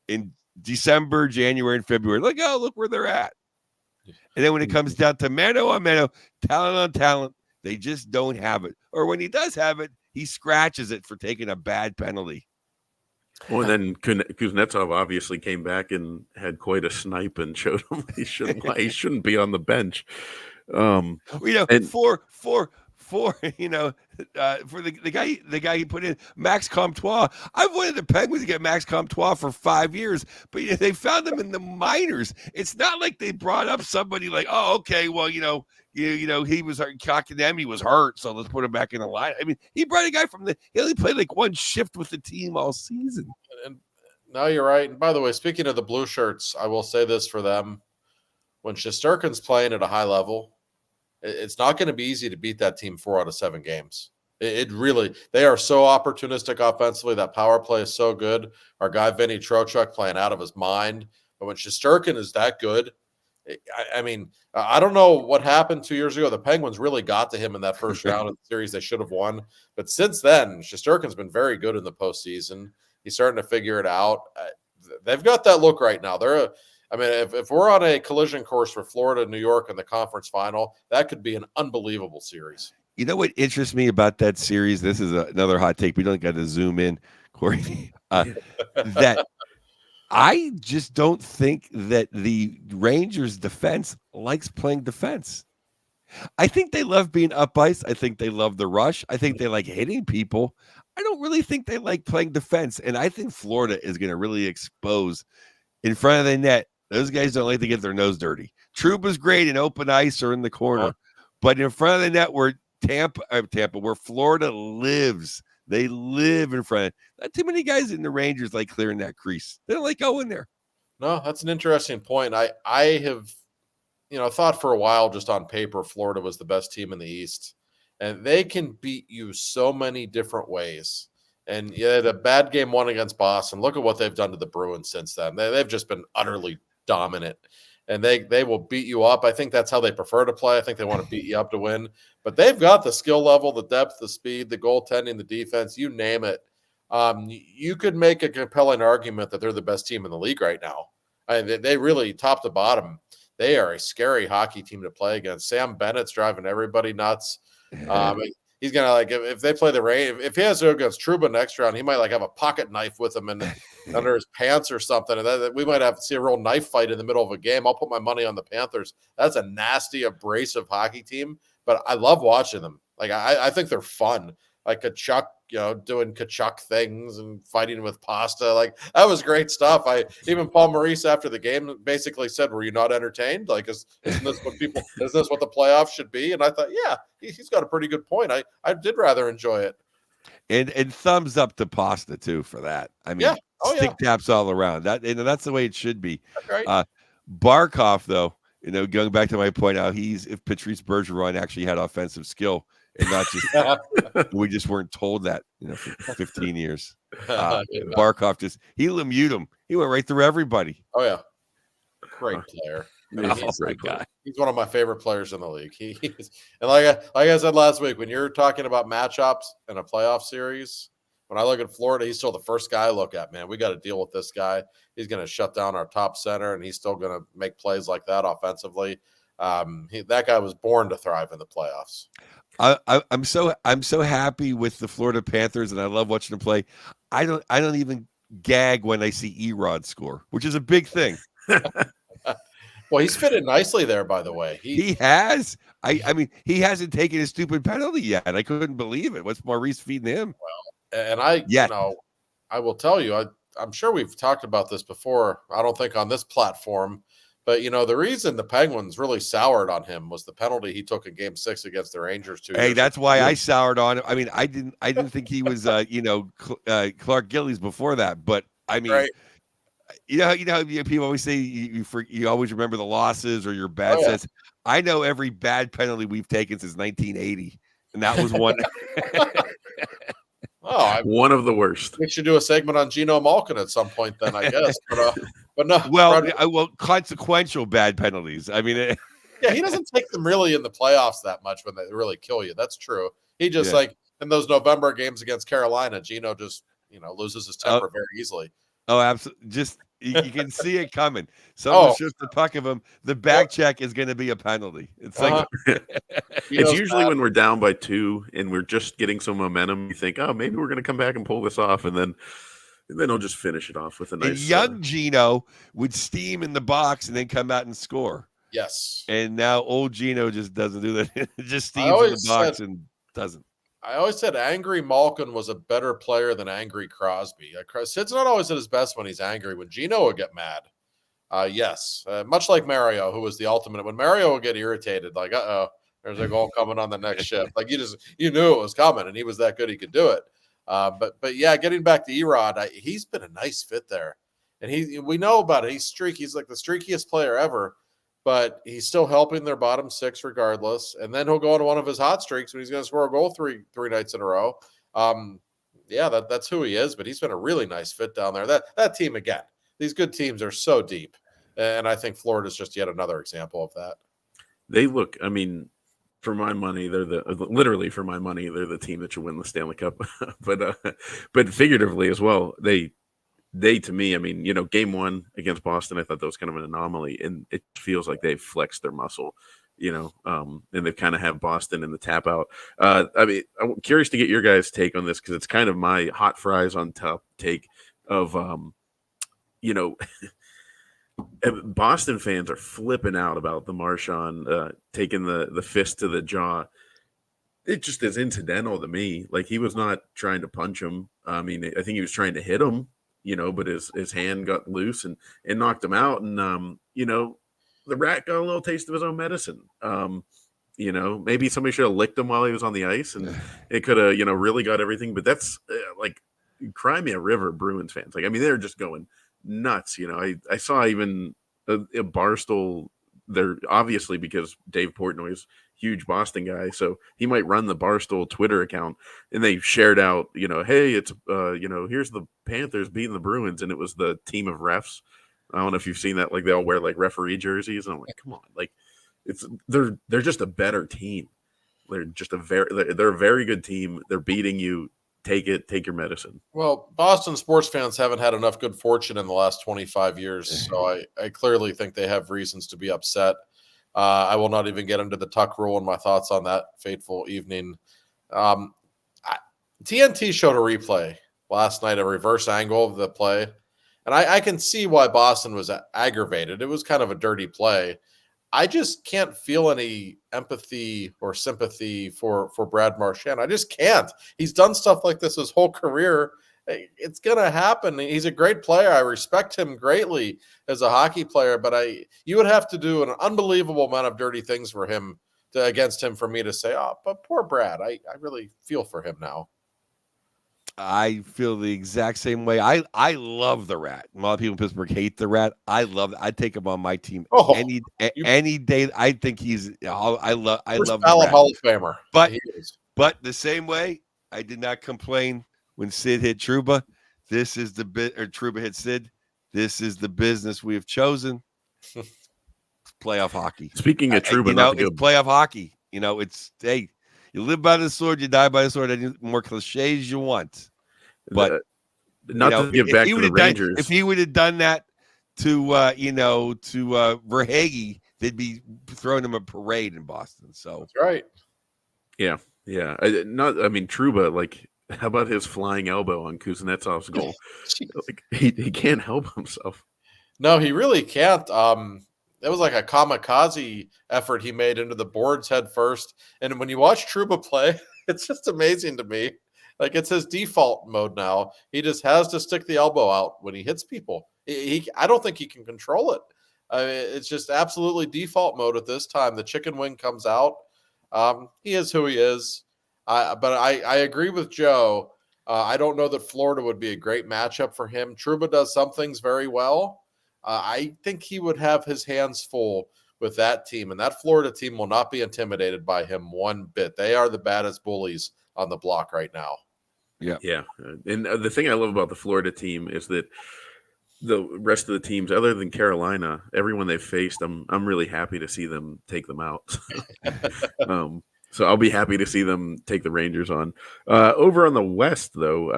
in December, January, and February. Look where they're at. And then when it comes down to mano a mano, talent on talent, they just don't have it. Or when he does have it, he scratches it for taking a bad penalty. Well, and then Kuznetsov obviously came back and had quite a snipe and showed him he shouldn't be on the bench. For the guy he put in, Max Comtois. I've wanted the Penguins to get Max Comtois for 5 years, but they found him in the minors. It's not like they brought up somebody like, oh, okay, well, he was Kotkaniemi was hurt, so let's put him back in the line. I mean, he brought a guy he only played like one shift with the team all season. And no, you're right. And by the way, speaking of the Blue Shirts, I will say this for them: when Shesterkin's playing at a high level, it's not going to be easy to beat that team 4 out of 7 games. It really, they are so opportunistic offensively. That power play is so good. Our guy, Vinny Trocheck, playing out of his mind. But when Shesterkin is that good, I don't know what happened 2 years ago. The Penguins really got to him in that first round of the series they should have won. But since then, Shesterkin's been very good in the postseason. He's starting to figure it out. They've got that look right now. If we're on a collision course for Florida, New York in the conference final, that could be an unbelievable series. You know what interests me about that series? This is another hot take. We don't got to zoom in, Corey. That I just don't think that the Rangers defense likes playing defense. I think they love being up ice. I think they love the rush. I think they like hitting people. I don't really think they like playing defense. And I think Florida is going to really expose in front of the net. Those guys don't like to get their nose dirty. Trouba's great in open ice or in the corner, but in front of the net where where Florida lives, they live in front. Not too many guys in the Rangers like clearing that crease. They don't like going there. No, that's an interesting point. I have, thought for a while just on paper Florida was the best team in the East, and they can beat you so many different ways. And yeah, the bad game 1 against Boston. Look at what they've done to the Bruins since then. They've just been utterly dominant. And they will beat you up. I think that's how they prefer to play. I think they want to beat you up to win. But they've got the skill level, the depth, the speed, the goaltending, the defense, you name it. You could make a compelling argument that they're the best team in the league right now. They really, top to bottom, they are a scary hockey team to play against. Sam Bennett's driving everybody nuts. He's gonna, like, if they play the Rain, if he has to go against Trouba next round, he might like have a pocket knife with him and under his pants or something, and we might have to see a real knife fight in the middle of a game. I'll put my money on the Panthers. That's a nasty, abrasive hockey team, but I love watching them. Like, I think they're fun. Like Kachuk, doing Kachuk things and fighting with Pasta. Like, that was great stuff. Even Paul Maurice after the game basically said, "Were you not entertained? Like, isn't this what the playoffs should be?" And I thought, yeah, he's got a pretty good point. I did rather enjoy it. And thumbs up to Pasta too for that. I mean, stick taps all around. That's the way it should be. That's right. Barkov, though, going back to my point, how if Patrice Bergeron actually had offensive skill and not just we just weren't told that, for 15 years. Barkov he Lemieuxed him. He went right through everybody. Oh yeah, great player. He's one of my favorite players in the league. And like I said last week, when you're talking about matchups in a playoff series, when I look at Florida, he's still the first guy I look at. Man, we got to deal with this guy. He's going to shut down our top center, and he's still going to make plays like that offensively. That guy was born to thrive in the playoffs. I'm so happy with the Florida Panthers, and I love watching them play. I don't even gag when I see Erod score, which is a big thing. Well, he's fitted nicely there, by the way. He has. I mean, he hasn't taken his stupid penalty yet. I couldn't believe it. What's Maurice feeding him? Well, and I will tell you, I'm sure we've talked about this before. I don't think on this platform, but the reason the Penguins really soured on him was the penalty he took in Game 6 against the Rangers 2 years ago. That's why I soured on him. I mean, I didn't think he was Clark Gillies before that, but I mean. Right. People always say you always remember the losses or your bad sets. I know every bad penalty we've taken since 1980, and that was one. One of the worst. We should do a segment on Geno Malkin at some point, then, I guess. But no. Well, consequential bad penalties. I mean, he doesn't take them really in the playoffs that much when they really kill you. That's true. He just like in those November games against Carolina, Geno just loses his temper very easily. Oh, absolutely. Just you can see it coming. Someone shoots the puck of him. The back check is going to be a penalty. It's like it's usually when we're down by 2 and we're just getting some momentum. You think, oh, maybe we're going to come back and pull this off, and then he'll just finish it off with a nice. And young Geno would steam in the box and then come out and score. Yes. And now old Geno just doesn't do that. Just steams in the box and doesn't. I always said angry Malkin was a better player than angry Crosby. Sid's not always at his best when he's angry. When Geno would get mad, yes, much like Mario, who was the ultimate. When Mario would get irritated, like, there's a goal coming on the next shift. Like you knew it was coming, and he was that good he could do it. But yeah, getting back to Erod, he's been a nice fit there, and we know about it. He's streaky. He's like the streakiest player ever. But he's still helping their bottom 6 regardless. And then he'll go on one of his hot streaks when he's going to score a goal three nights in a row. That's who he is. But he's been a really nice fit down there. That team, again, these good teams are so deep. And I think Florida's just yet another example of that. They look, I mean, for my money, they're literally for my money, they're the team that should win the Stanley Cup. But figuratively as well, they to me, I mean, Game 1 against Boston, I thought that was kind of an anomaly, and it feels like they've flexed their muscle, and they kind of have Boston in the tap out. I mean, I'm curious to get your guys' take on this because it's kind of my hot fries on top take of, Boston fans are flipping out about the Marchand taking the fist to the jaw. It just is incidental to me. Like, he was not trying to punch him. I mean, I think he was trying to hit him. But his hand got loose and knocked him out. And, the rat got a little taste of his own medicine. Maybe somebody should have licked him while he was on the ice and it could have, really got everything. But that's like cry me a river, Bruins fans. Like, I mean, they're just going nuts. I saw even a Barstool there, obviously, because Dave Portnoy's huge Boston guy, so he might run the Barstool Twitter account, and they shared out, hey, it's here's the Panthers beating the Bruins, and it was the team of refs, I don't know if you've seen that. Like they all wear like referee jerseys, and I'm like, come on, like they're just a better team. They're a very good team. They're beating you. Take your medicine. Well, Boston sports fans haven't had enough good fortune in the last 25 years, so I clearly think they have reasons to be upset. I will not even get into the Tuck rule and my thoughts on that fateful evening. TNT showed a replay last night, a reverse angle of the play, and I can see why Boston was aggravated. It was kind of a dirty play. I just can't feel any empathy or sympathy for Brad Marchand. I just can't. He's done stuff like this his whole career. It's going to happen. He's a great player. I respect him greatly as a hockey player, but you would have to do an unbelievable amount of dirty things for him against him for me to say, oh, but poor Brad. I really feel for him now. I feel the exact same way. I love the Rat. A lot of people in Pittsburgh hate the Rat. I love it. I'd take him on my team any day. I think he's. I love the Rat. Hall of Famer. But the same way, I did not complain when Sid hit Trouba. This is the bit, or Trouba hit Sid. This is the business we have chosen. Playoff hockey. Speaking of Trouba, it's playoff hockey. It's you live by the sword, you die by the sword. Any more cliches you want, but not to get back to the Rangers. If he would have done that to Verhaeghe, they'd be throwing him a parade in Boston. So that's right. Yeah. Trouba. Like, how about his flying elbow on Kuznetsov's goal? Like, he can't help himself. No, he really can't. It was like a kamikaze effort he made into the boards head first. And when you watch Trouba play, it's just amazing to me. Like, it's his default mode now. He just has to stick the elbow out when he hits people. I don't think he can control it. It's just absolutely default mode at this time. The chicken wing comes out. He is who he is. But I agree with Joe. I don't know that Florida would be a great matchup for him. Trouba does some things very well. I think he would have his hands full with that team, and that Florida team will not be intimidated by him one bit. They are the baddest bullies on the block right now. Yeah. And the thing I love about the Florida team is that the rest of the teams, other than Carolina, everyone they've faced, I'm really happy to see them take them out. So I'll be happy to see them take the Rangers on. Over on the West, though,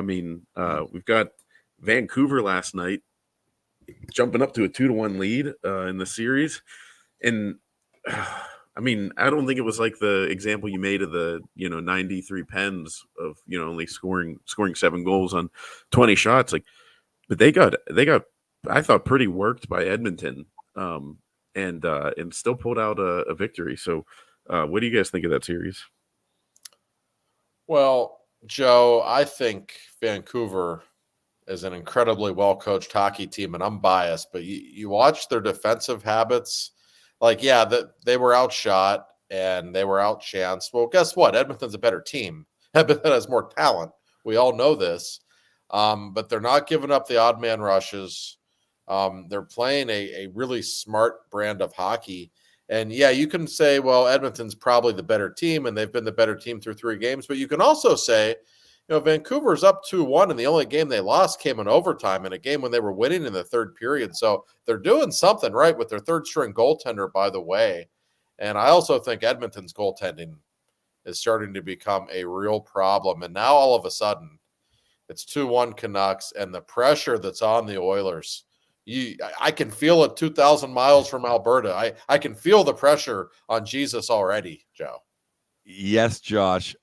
we've got Vancouver last night jumping up to a 2-1 lead in the series. And I don't think it was like the example you made of the 93 Pens of only scoring 7 goals on 20 shots. Like, but they got I thought pretty worked by Edmonton, and still pulled out a victory. So what do you guys think of that series? Well, Joe, I think Vancouver is an incredibly well-coached hockey team, and I'm biased, but you watch their defensive habits. Like, that they were outshot and they were outchanced. Well, guess what? Edmonton's a better team. Edmonton has more talent. We all know this. But they're not giving up the odd man rushes. They're playing a really smart brand of hockey. And you can say, well, Edmonton's probably the better team, and they've been the better team through 3 games. But you can also say, Vancouver's up 2-1, and the only game they lost came in overtime in a game when they were winning in the third period. So they're doing something right with their third-string goaltender, by the way. And I also think Edmonton's goaltending is starting to become a real problem. And now all of a sudden, it's 2-1 Canucks, and the pressure that's on the Oilers. I can feel it 2,000 miles from Alberta. I can feel the pressure on Jesus already, Joe. Yes, Josh.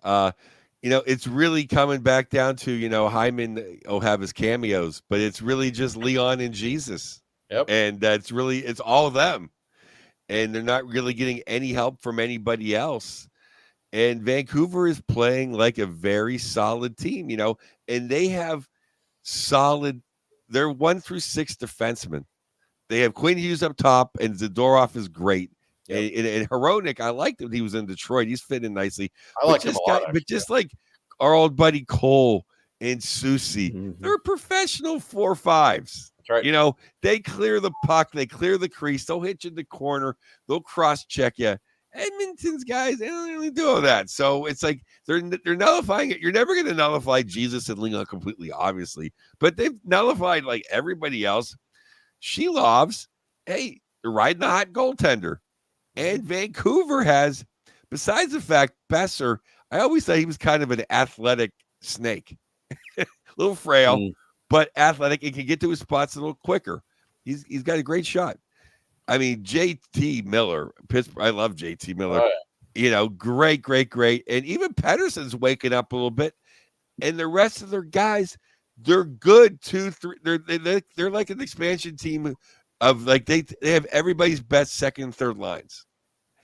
It's really coming back down to, Hyman will have his cameos, but it's really just Leon and Jesus. Yep. And it's all of them. And they're not really getting any help from anybody else. And Vancouver is playing like a very solid team, and they have they're 1 through 6 defensemen. They have Quinn Hughes up top, and Zadorov is great. Yep. And Hronek, I liked him. He was in Detroit. He's fitting nicely. I like him a lot. But just like our old buddy Cole and Susie, they're professional 4-5s. That's right. They clear the puck. They clear the crease. They'll hit you in the corner. They'll cross-check you. Edmonton's guys, they don't really do all that. So it's like they're nullifying it. You're never going to nullify Jesus and Leon completely, obviously. But they've nullified like everybody else. Shelov's, hey, they're riding the hot goaltender. And Vancouver has, besides the fact, Besser, I always thought he was kind of an athletic snake. A little frail, but athletic and can get to his spots a little quicker. He's got a great shot. I mean, JT Miller, Pittsburgh. I love JT Miller. Oh, yeah. Great. And even Pedersen's waking up a little bit. And the rest of their guys, they're good. 2, 3. They're like an expansion team of like they have everybody's best second and third lines.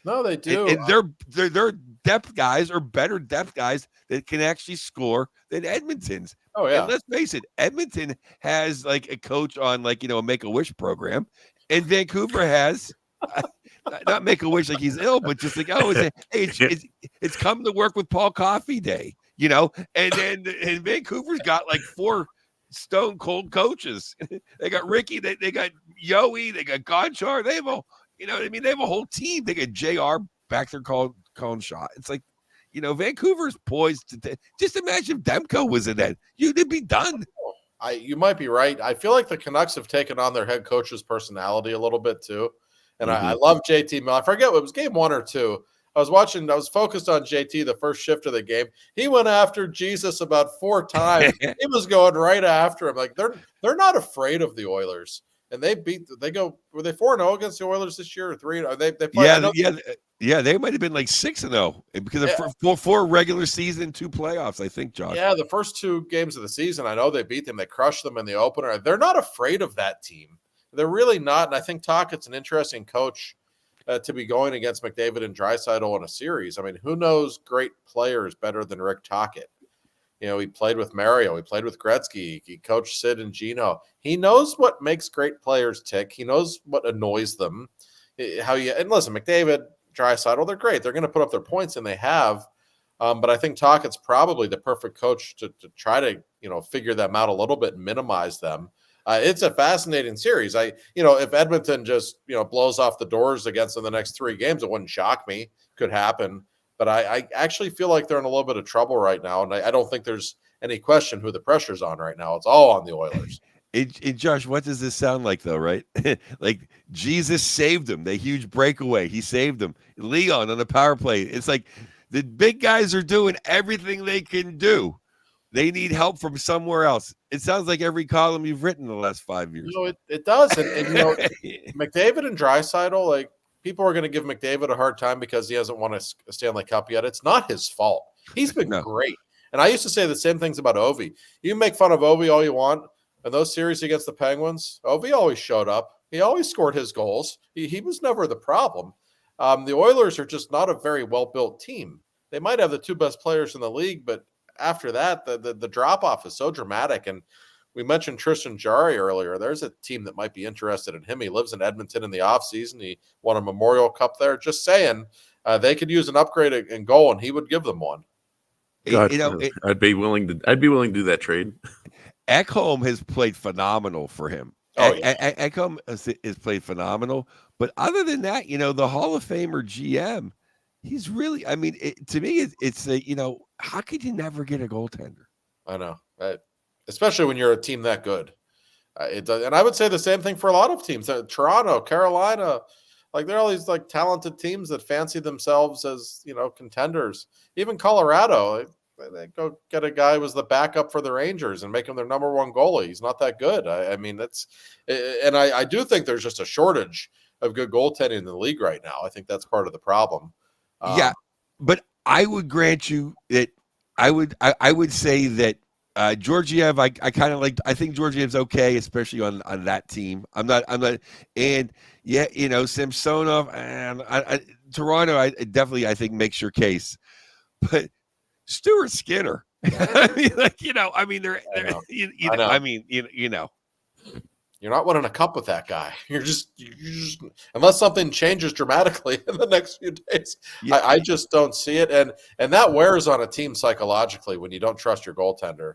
No, they do. And their depth guys are better depth guys that can actually score than Edmonton's. Oh, yeah. And let's face it, Edmonton has like a coach on like, a Make-A-Wish program, and Vancouver has not Make-A-Wish like he's ill, but just like, it's come to work with Paul Coffey Day, and Vancouver's got like 4 stone cold coaches. They got Ricky, they got Yohe, they got Gonchar, they have they have a whole team. They got JR back there calling shot. It's like, Vancouver's poised to just imagine if Demko was in that. You'd be done. You might be right. I feel like the Canucks have taken on their head coach's personality a little bit too. And I love JT Miller. I forget it was game 1 or 2. I was focused on JT the first shift of the game. He went after Jesus about 4 times. He was going right after him. Like they're not afraid of the Oilers. And were they 4-0 against the Oilers this year or 3? They might have been like 6-0 because of 4 regular season, 2 playoffs, I think, Josh. Yeah, the first 2 games of the season, I know they beat them. They crushed them in the opener. They're not afraid of that team. They're really not. And I think Tockett's an interesting coach to be going against McDavid and Draisaitl in a series. I mean, who knows great players better than Rick Tocchet? He played with Mario. He played with Gretzky. He coached Sid and Gino. He knows what makes great players tick. He knows what annoys them. And listen, McDavid, Draisaitl, they're great. They're going to put up their points, and they have. But I think Tockett's probably the perfect coach to try to, figure them out a little bit and minimize them. It's a fascinating series. If Edmonton just, blows off the doors against them the next 3 games, it wouldn't shock me. Could happen. But I actually feel like they're in a little bit of trouble right now. And I don't think there's any question who the pressure's on right now. It's all on the Oilers. Josh, what does this sound like, though, right? Like Jesus saved him. The huge breakaway. He saved them. Leon on the power play. It's like the big guys are doing everything they can do. They need help from somewhere else. It sounds like every column you've written in the last 5 years. It does. And McDavid and Draisaitl, like, people are going to give McDavid a hard time because he hasn't won a Stanley Cup yet. It's not his fault. He's been great. And I used to say the same things about Ovi. You can make fun of Ovi all you want. In those series against the Penguins, Ovi always showed up. He always scored his goals. He was never the problem. The Oilers are just not a very well-built team. They might have the 2 best players in the league, but after that, the drop-off is so dramatic. And we mentioned Tristan Jarry earlier. There's a team that might be interested in him. He lives in Edmonton in the offseason. He won a Memorial Cup there. Just saying, they could use an upgrade in goal, and he would give them one. God, I'd be willing to do that trade. Ekholm has played phenomenal for him. Ekholm has played phenomenal. But other than that, the Hall of Famer GM, he's really, to me, it's how could you never get a goaltender? I know. Especially when you're a team that good. It does, and I would say the same thing for a lot of teams. Toronto, Carolina, like they're all these like talented teams that fancy themselves as, contenders. Even Colorado, they go get a guy who was the backup for the Rangers and make him their number 1 goalie. He's not that good. I do think there's just a shortage of good goaltending in the league right now. I think that's part of the problem. But I would grant you that I would say that Georgiev, I kind of like. I think Georgiev's okay, especially on that team. I'm not. And Samsonov and Toronto. I definitely, I think, makes your case. But Stuart Skinner. You're not winning a cup with that guy. You're just unless something changes dramatically in the next few days. Yeah. I just don't see it, and that wears on a team psychologically when you don't trust your goaltender.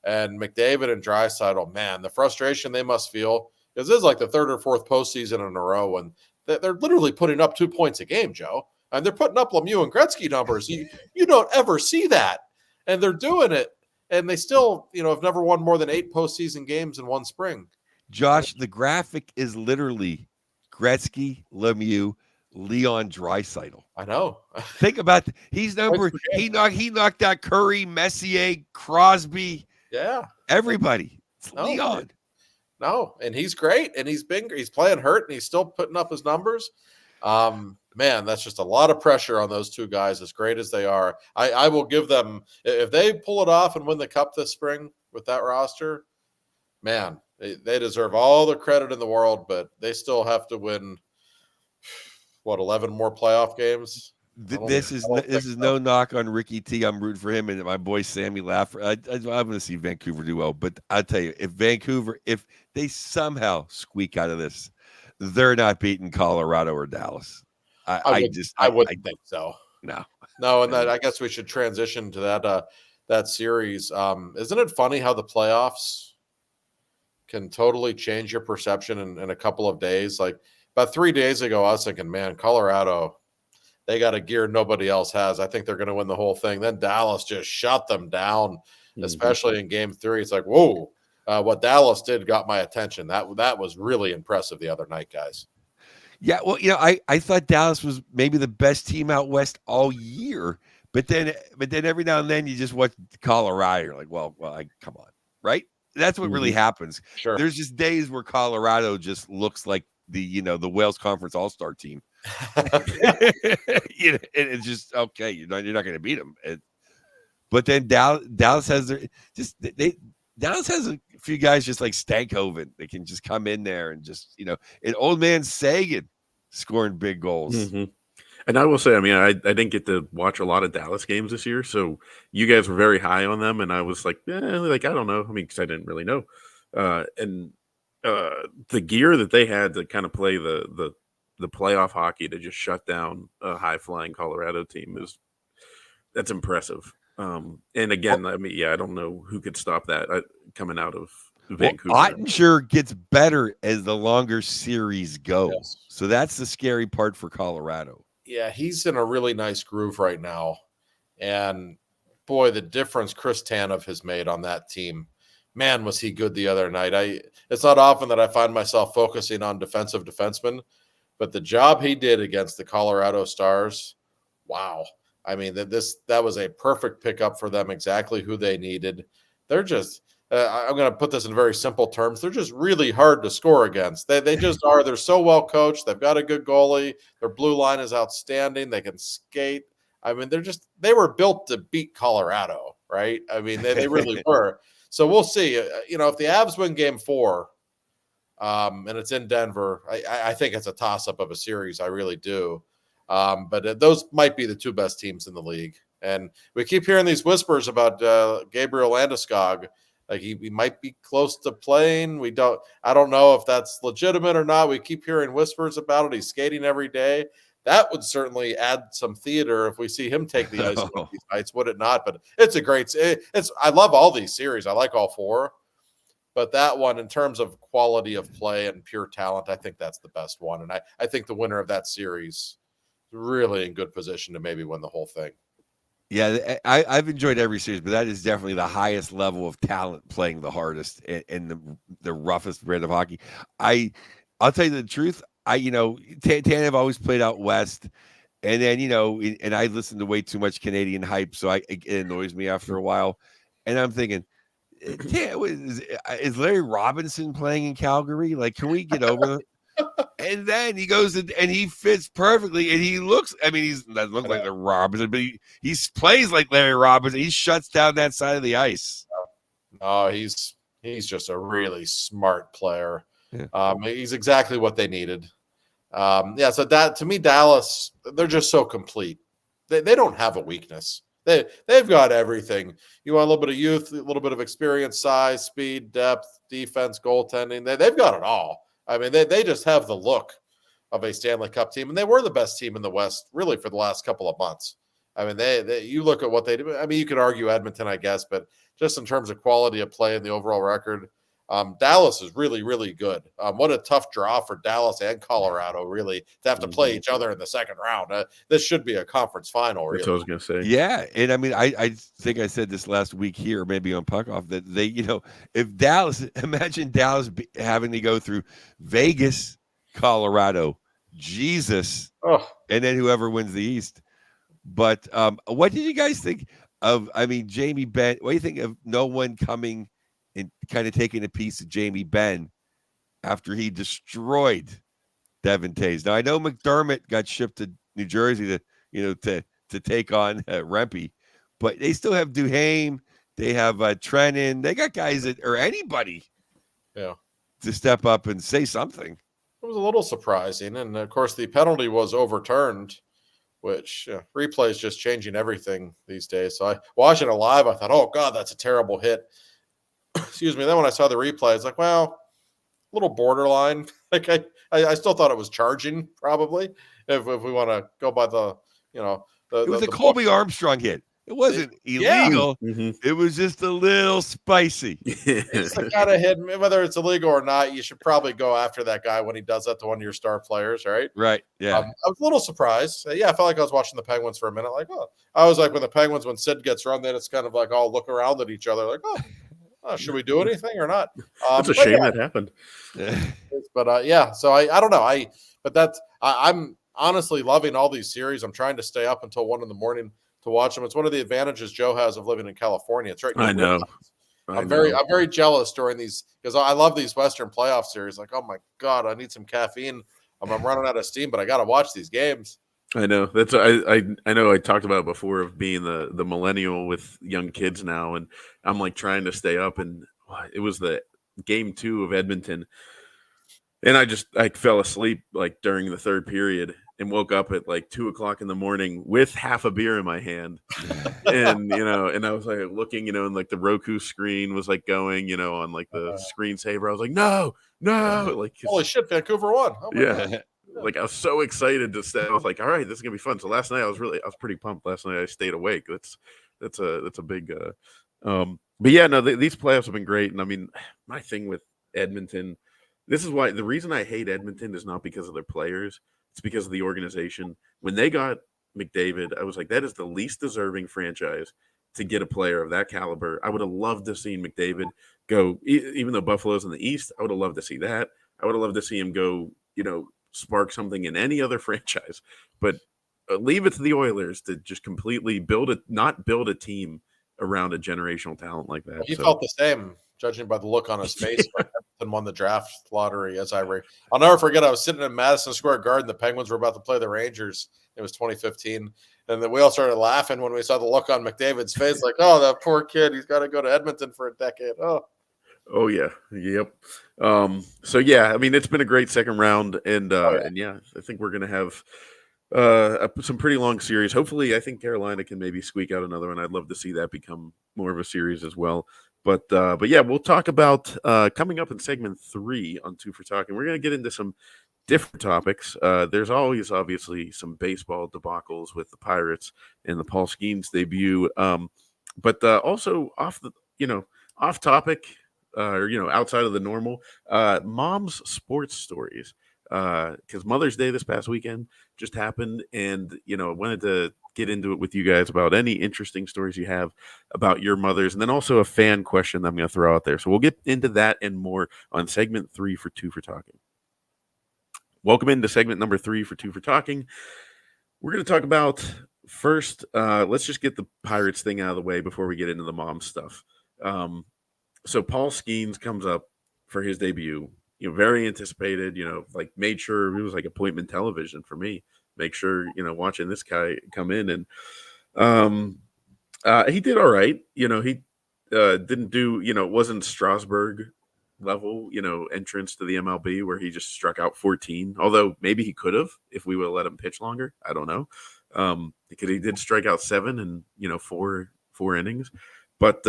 And McDavid and Draisaitl, man, the frustration they must feel, because this is like the 3rd or 4th postseason in a row, and they're literally putting up 2 points a game, Joe, and they're putting up Lemieux and Gretzky numbers. You don't ever see that, and they're doing it, and they still have never won more than 8 postseason games in one spring. Josh, the graphic is literally Gretzky, Lemieux, Leon Draisaitl. I know. Think about he's number he knocked out Curry, Messier, Crosby, everybody. It's Leon. No, and he's great, and he's playing hurt, and he's still putting up his numbers. Man, that's just a lot of pressure on those two guys, as great as they are. I will give them, if they pull it off and win the cup this spring with that roster, man, they deserve all the credit in the world, but they still have to win, 11 more playoff games? This is no knock on Ricky T. I'm rooting for him and my boy Sammy Laffer. I'm going to see Vancouver do well, but I'll tell you, if they somehow squeak out of this, they're not beating Colorado or Dallas. I wouldn't think so. No, and I guess we should transition to that series. Isn't it funny how the playoffs can totally change your perception in a couple of days? Like about 3 days ago, I was thinking, man, Colorado, they got a gear nobody else has. I think they're going to win the whole thing. Then Dallas just shut them down, especially in Game 3. It's like, whoa, what Dallas did got my attention. That was really impressive the other night, guys. Yeah, well, I thought Dallas was maybe the best team out west all year, but then every now and then you just watch Colorado. You're like, well, come on, right? That's what really happens. Sure. There's just days where Colorado just looks like the Wales Conference All-Star team. It's just okay. You're not going to beat them. But then Dallas has Dallas has a few guys just like Stankoven. They can just come in there and just, and old man Sagan scoring big goals. Mm-hmm. And I will say, I mean, I didn't get to watch a lot of Dallas games this year, so you guys were very high on them, and I was like, I don't know. I mean, because I didn't really know. And the gear that they had to kind of play the playoff hockey to just shut down a high-flying Colorado team that's impressive. And again, I mean, I don't know who could stop that coming out of Vancouver. Ottinger gets better as the longer series go. Yes. So that's the scary part for Colorado. Yeah, he's in a really nice groove right now. And boy, the difference Chris Tanev has made on that team. Man, was he good the other night. It's not often that I find myself focusing on defensive defensemen, but the job he did against the Colorado Stars, wow. I mean, that was a perfect pickup for them, exactly who they needed. They're just I'm going to put this in very simple terms. They're just really hard to score against. They just are. They're so well coached. They've got a good goalie. Their blue line is outstanding. They can skate. I mean, they were built to beat Colorado, right? I mean, they really were. So we'll see. If the Avs win Game 4, and it's in Denver, I think it's a toss-up of a series. I really do. But those might be the two best teams in the league. And we keep hearing these whispers about Gabriel Landeskog. Like he might be close to playing. I don't know if that's legitimate or not. We keep hearing whispers about it. He's skating every day. That would certainly add some theater if we see him take the ice one of these nights, would it not? But it's a great. I love all these series. I like all four. But that one, in terms of quality of play and pure talent, I think that's the best one. And I think the winner of that series is really in good position to maybe win the whole thing. Yeah, I've enjoyed every series, but that is definitely the highest level of talent playing the hardest and the roughest brand of hockey. I'll tell you the truth. Tanev always played out west, and then and I listened to way too much Canadian hype, so it annoys me after a while. And I'm thinking, is Larry Robinson playing in Calgary? Like, can we get over it? And then he goes and he fits perfectly, and he looks. I mean, he doesn't look like the Robinson, but he plays like Larry Robinson. He shuts down that side of the ice. Oh, he's just a really smart player. Yeah. He's exactly what they needed. So that to me, Dallas, they're just so complete. They don't have a weakness. They've got everything. You want a little bit of youth, a little bit of experience, size, speed, depth, defense, goaltending. They've got it all. I mean, they just have the look of a Stanley Cup team, and they were the best team in the West, really, for the last couple of months. I mean, you look at what they do. I mean, you could argue Edmonton, I guess, but just in terms of quality of play and the overall record, Dallas is really, really good. What a tough draw for Dallas and Colorado, really, to have to play each other in the second round. This should be a conference final, really. That's what I was going to say. Yeah, and I mean, I think I said this last week here, maybe on Puck Off, that they, if Dallas, imagine Dallas having to go through Vegas, Colorado, Jesus, and then whoever wins the East. But what did you guys think of? I mean, Jamie Benn. What do you think of no one coming and kind of taking a piece of Jamie Benn after he destroyed Devin Tays? Now I know McDermott got shipped to New Jersey to take on Rempe, but they still have Duhaime. They have Trennan. They got guys or anybody, to step up and say something. It was a little surprising, and of course the penalty was overturned, which replay is just changing everything these days. So I watching it live, I thought, oh God, that's a terrible hit. Excuse me. Then when I saw the replay, it's like, well, a little borderline. Like I still thought it was charging, probably, if we want to go by the, it was a Colby Armstrong hit. It wasn't illegal. It was just a little spicy. It's the kind of hit, whether it's illegal or not, you should probably go after that guy when he does that to one of your star players, right? Right, yeah. I was a little surprised. I felt like I was watching the Penguins for a minute. Like, I was like when the Penguins, when Sid gets run, then it's kind of like all look around at each other like, should we do anything or not? It's a shame that happened. But so I don't know. I'm honestly loving all these series. I'm trying to stay up until 1 a.m. to watch them. It's one of the advantages Joe has of living in California. It's right. I know. I'm very jealous during these because I love these Western playoff series. Like, oh my God, I need some caffeine. I'm running out of steam, but I got to watch these games. I know. That's I know I talked about it before of being the millennial with young kids now, and I'm like trying to stay up, and it was the game 2 of Edmonton, and I fell asleep like during the third period and woke up at like 2:00 in the morning with half a beer in my hand. And, and I was like looking, and like the Roku screen was like going, on like the screensaver. I was like, no, like, holy shit, Vancouver won. Oh my God. Like I was so excited to stay. I was like, all right, this is gonna be fun. So last night I was pretty pumped. Last night I stayed awake. That's a big, but yeah, no, these playoffs have been great. And I mean, my thing with Edmonton, this is why the reason I hate Edmonton is not because of their players. It's because of the organization. When they got McDavid, I was like, that is the least deserving franchise to get a player of that caliber. I would have loved to see McDavid go, even though Buffalo's in the East, I would have loved to see that. I would have loved to see him go, spark something in any other franchise. But leave it to the Oilers to just completely not build a team around a generational talent like that. Well, he felt the same, judging by the look on his face when Edmonton won the draft lottery. I'll never forget, I was sitting in Madison Square Garden. The Penguins were about to play the Rangers. It was 2015. And then we all started laughing when we saw the look on McDavid's face, like, oh, that poor kid. He's got to go to Edmonton for a decade. Oh yeah. Yep. So yeah, I mean, it's been a great second round, and I think we're going to have some pretty long series. Hopefully, I think Carolina can maybe squeak out another one. I'd love to see that become more of a series as well. But yeah, we'll talk about coming up in segment 3 on 2 for Talking. We're going to get into some different topics. There's always obviously some baseball debacles with the Pirates and the Paul Skeens debut. But also off topic, or outside of the normal, mom's sports stories. Because Mother's Day this past weekend just happened, and I wanted to get into it with you guys about any interesting stories you have about your mothers, and then also a fan question that I'm going to throw out there. So we'll get into that and more on segment 3 for 2 for Talking. Welcome into segment number 3 for 2 for Talking. We're going to talk about first. Let's just get the Pirates thing out of the way before we get into the mom stuff. So Paul Skeens comes up for his debut. Very anticipated, like made sure it was like appointment television for me. Make sure, watching this guy come in, and he did all right. He didn't do, it wasn't Strasburg level, entrance to the MLB where he just struck out 14. Although maybe he could have if we would have let him pitch longer. I don't know. Because he did strike out 7 in, 4 innings. But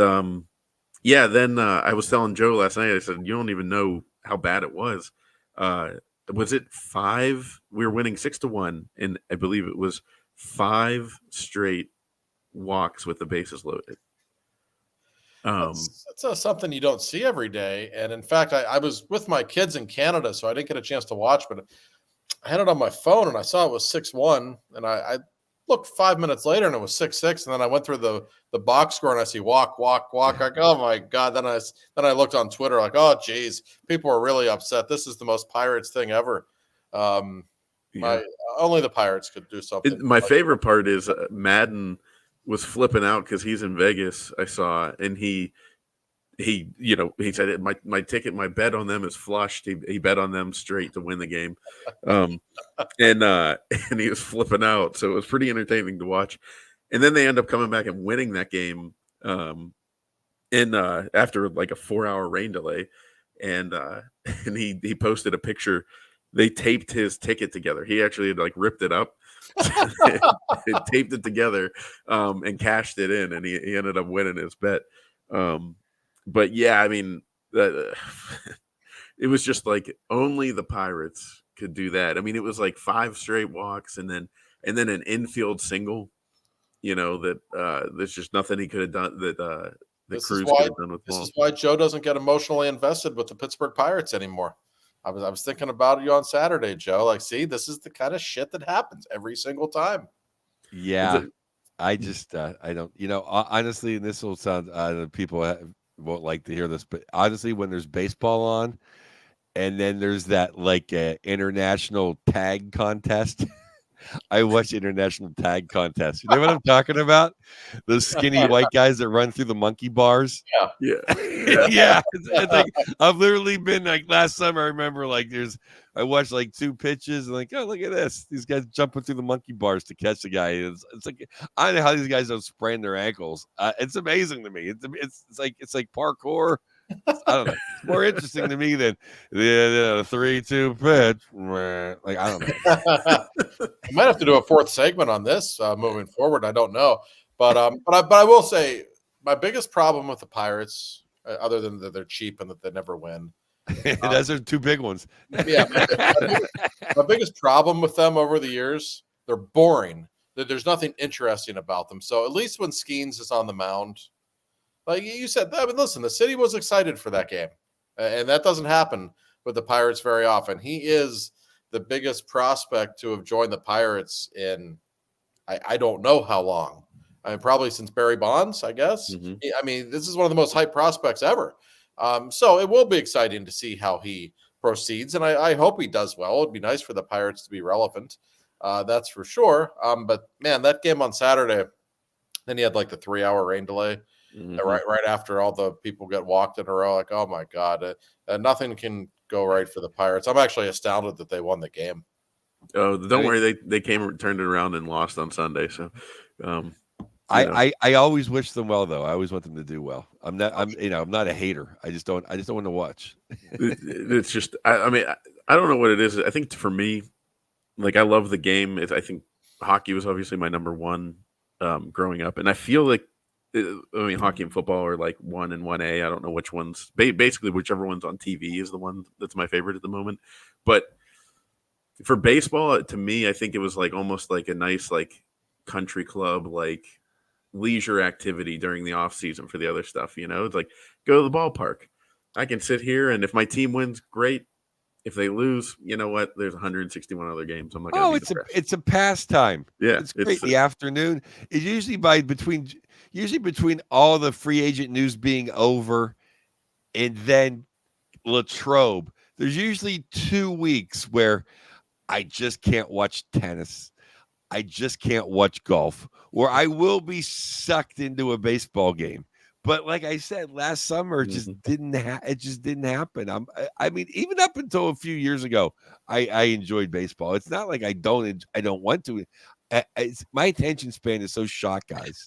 yeah, then I was telling Joe last night, I said, you don't even know how bad it was. Was it 5? We were winning 6-1, and I believe it was 5 straight walks with the bases loaded. That's something you don't see every day. And in fact, I was with my kids in Canada, so I didn't get a chance to watch, but I had it on my phone and I saw it was 6-1. And I looked 5 minutes later and it was 6-6. And then I went through the box score and I see walk. Like, oh my God. Then I looked on Twitter like, oh geez, people are really upset. This is the most Pirates thing ever. Only the Pirates could do something. My favorite part is Madden was flipping out because he's in Vegas. I saw, and he said my ticket, my bet on them is flushed. He bet on them straight to win the game, and he was flipping out. So it was pretty entertaining to watch. And then they end up coming back and winning that game, after like a 4-hour rain delay, and he posted a picture. They taped his ticket together. He actually had like ripped it up, taped it together, and cashed it in, and he ended up winning his bet. But yeah, I mean, it was just like only the Pirates could do that. I mean, it was like 5 straight walks, and then an infield single. That there's just nothing he could have done that Cruz could have done with the ball. This is why Joe doesn't get emotionally invested with the Pittsburgh Pirates anymore. I was thinking about you on Saturday, Joe. Like, see, this is the kind of shit that happens every single time. Yeah, I just I don't. Honestly, and this will sound people won't like to hear this, but honestly, when there's baseball on, and then there's that like international tag contest. I watch international tag contests. You know what I'm talking about? Those skinny white guys that run through the monkey bars. Yeah. Yeah. It's like I've literally been like last summer. I remember I watched like 2 pitches and like, oh, look at this. These guys jumping through the monkey bars to catch the guy. It's like I don't know how these guys don't sprain their ankles. It's amazing to me. It's like parkour. I don't know. It's more interesting to me than the 3-2 pitch. Like, I don't know. I might have to do a 4th segment on this moving forward. I don't know, but I will say my biggest problem with the Pirates, other than that they're cheap and that they never win. Those are 2 big ones. Yeah, my biggest problem with them over the years, they're boring. There's nothing interesting about them. So at least when Skeens is on the mound. Like you said, I mean, listen, the city was excited for that game, and that doesn't happen with the Pirates very often. He is the biggest prospect to have joined the Pirates in, I don't know how long. I mean, probably since Barry Bonds, I guess. Mm-hmm. I mean, this is one of the most hyped prospects ever. So it will be exciting to see how he proceeds, and I hope he does well. It'd be nice for the Pirates to be relevant. That's for sure. But man, that game on Saturday, then he had like the 3-hour rain delay. Mm-hmm. Right after all the people get walked in a row, like, oh my God, nothing can go right for the Pirates. I'm actually astounded that they won the game. Oh, don't worry, they turned it around and lost on Sunday. So, I always wish them well, though. I always want them to do well. I'm not a hater. I just don't want to watch. It's just, I mean, I don't know what it is. I think for me, like, I love the game. I think hockey was obviously my number one growing up, and I feel like. Hockey and football are like 1 and 1A. I don't know which ones. Basically, whichever one's on TV is the one that's my favorite at the moment. But for baseball, to me, I think it was like almost like a nice like country club, like leisure activity during the off season for the other stuff. It's like go to the ballpark. I can sit here, and if my team wins, great. If they lose, you know what? There's 161 other games. I'm not going to it's a pastime. Yeah, it's great. The afternoon is usually between all the free agent news being over and then Latrobe. There's usually 2 weeks where I just can't watch tennis. I just can't watch golf, or I will be sucked into a baseball game. But like I said, last summer, it just didn't happen. I mean, even up until a few years ago, I enjoyed baseball. It's not like I don't want to. My attention span is so short, guys.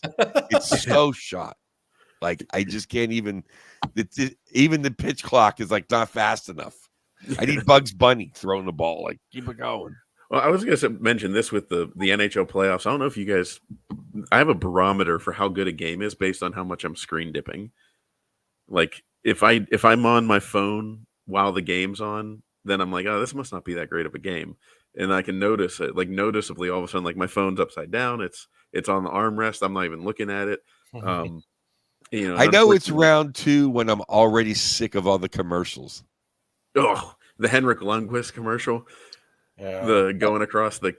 It's so short. Like I just can't even. Even the pitch clock is like not fast enough. I need Bugs Bunny throwing the ball. Like keep it going. Well, I was going to mention this with the NHL playoffs. I don't know if you guys. I have a barometer for how good a game is based on how much I'm screen dipping. Like if I'm on my phone while the game's on, then I'm like, oh, this must not be that great of a game, and I can notice it. Like noticeably, all of a sudden, like my phone's upside down. It's on the armrest. I'm not even looking at it. I know it's round 2 when I'm already sick of all the commercials. Oh, the Henrik Lundqvist commercial. Yeah. The going across the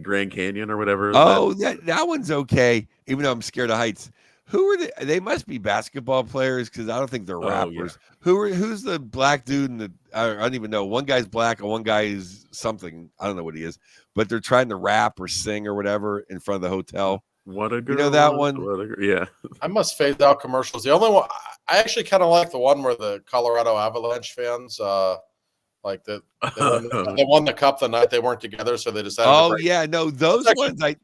Grand Canyon or whatever. Oh, that one's okay, even though I'm scared of heights. Who are they? They must be basketball players because I don't think they're rappers. Yeah. Who's the black dude? I don't even know. One guy's black and one guy is something. I don't know what he is, but they're trying to rap or sing or whatever in front of the hotel. What a girl! You know that one? Yeah. I must phase out commercials. The only one I actually kind of like the one where the Colorado Avalanche fans, they won the cup the night they weren't together, so they decided. Oh yeah, no, those ones I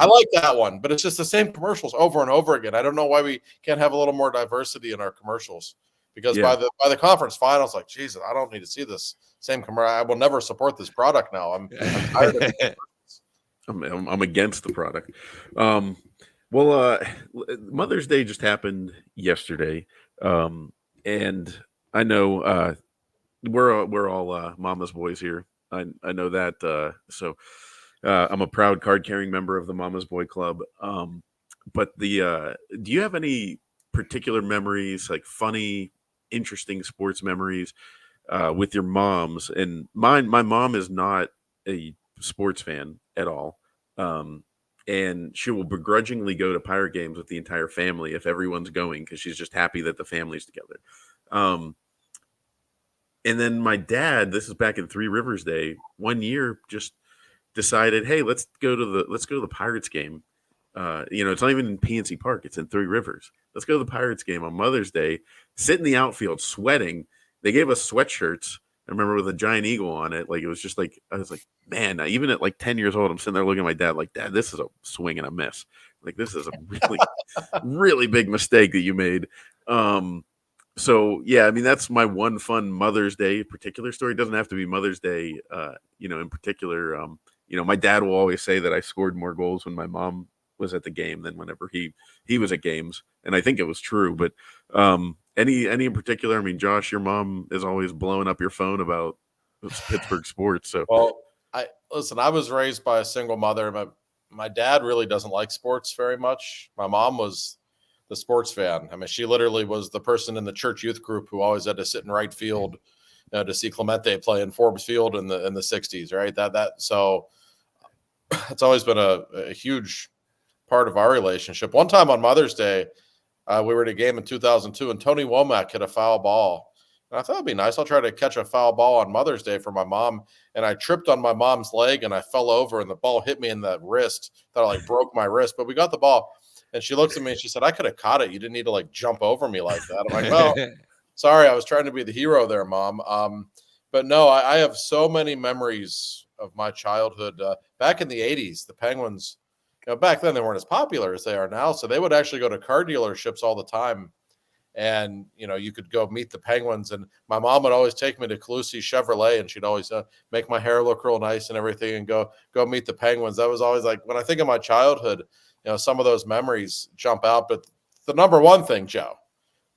like that one, but it's just the same commercials over and over again. I don't know why we can't have a little more diversity in our commercials. Because by the conference finals, like Jesus, I don't need to see this same commercial. I will never support this product now. I'm tired of it. I'm against the product. Mother's Day just happened yesterday, and I know we're all mama's boys here. I know that. So I'm a proud card carrying member of the Mama's Boy Club. But do you have any particular memories, like funny, interesting sports memories with your moms? And my mom is not a sports fan at all. And she will begrudgingly go to Pirate games with the entire family if everyone's going because she's just happy that the family's together. And then my dad, this is back in Three Rivers Day, one year just decided, hey, let's go to the Pirates game. It's not even in PNC Park; it's in Three Rivers. Let's go to the Pirates game on Mother's Day. Sit in the outfield, sweating. They gave us sweatshirts. I remember with a giant eagle on it. Like it was just like I was like, man. Even at like 10 years old, I'm sitting there looking at my dad like, Dad, this is a swing and a miss. Like this is a really, really big mistake that you made. So yeah, I mean that's my one fun Mother's Day particular story. It doesn't have to be Mother's Day, in particular. My dad will always say that I scored more goals when my mom was at the game than whenever he was at games, and I think it was true. But any in particular? I mean, Josh, your mom is always blowing up your phone about Pittsburgh sports. So well, I was raised by a single mother. My dad really doesn't like sports very much. My mom was the sports fan. I mean, she literally was the person in the church youth group who always had to sit in right field to see Clemente play in Forbes Field in the 60s, right? So it's always been a huge part of our relationship. One time on Mother's Day, we were at a game in 2002, and Tony Womack hit a foul ball. And I thought it'd be nice. I'll try to catch a foul ball on Mother's Day for my mom. And I tripped on my mom's leg, and I fell over, and the ball hit me in the wrist. Thought I broke my wrist, but we got the ball. And she looks at me and she said, I could have caught it. You didn't need to jump over me like that. I'm like, well, sorry, I was trying to be the hero there, Mom. But no, I have so many memories of my childhood. Back in the 80s, the Penguins, back then they weren't as popular as they are now. So they would actually go to car dealerships all the time. And, you could go meet the Penguins. And my mom would always take me to Calusi Chevrolet, and she'd always make my hair look real nice and everything and go meet the Penguins. That was always when I think of my childhood, some of those memories jump out. But the number one thing, Joe,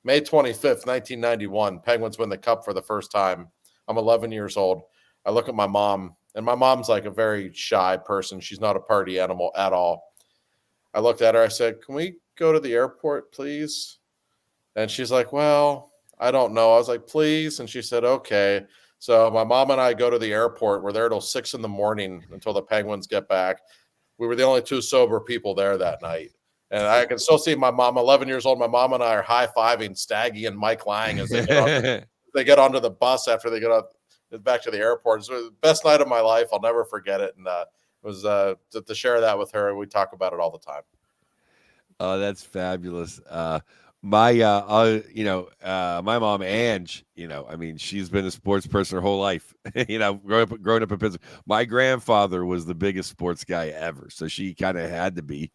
May 25th, 1991, Penguins win the cup for the first time. I'm 11 years old. I look at my mom, and my mom's a very shy person. She's not a party animal at all. I looked at her. I said, can we go to the airport, please? And she's like, well, I don't know. I was like, please. And she said, okay. So my mom and I go to the airport. We're there till 6 a.m. until the Penguins get back. We were the only two sober people there that night. And I can still see my mom, 11 years old. My mom and I are high-fiving Staggy and Mike Lang as they get onto the bus after they get back to the airport. It's the best night of my life. I'll never forget it. And it was to share that with her. We talk about it all the time. Oh, that's fabulous. My mom, Ange, she's been a sports person her whole life, growing up in Pittsburgh. My grandfather was the biggest sports guy ever. So she kind of had to be.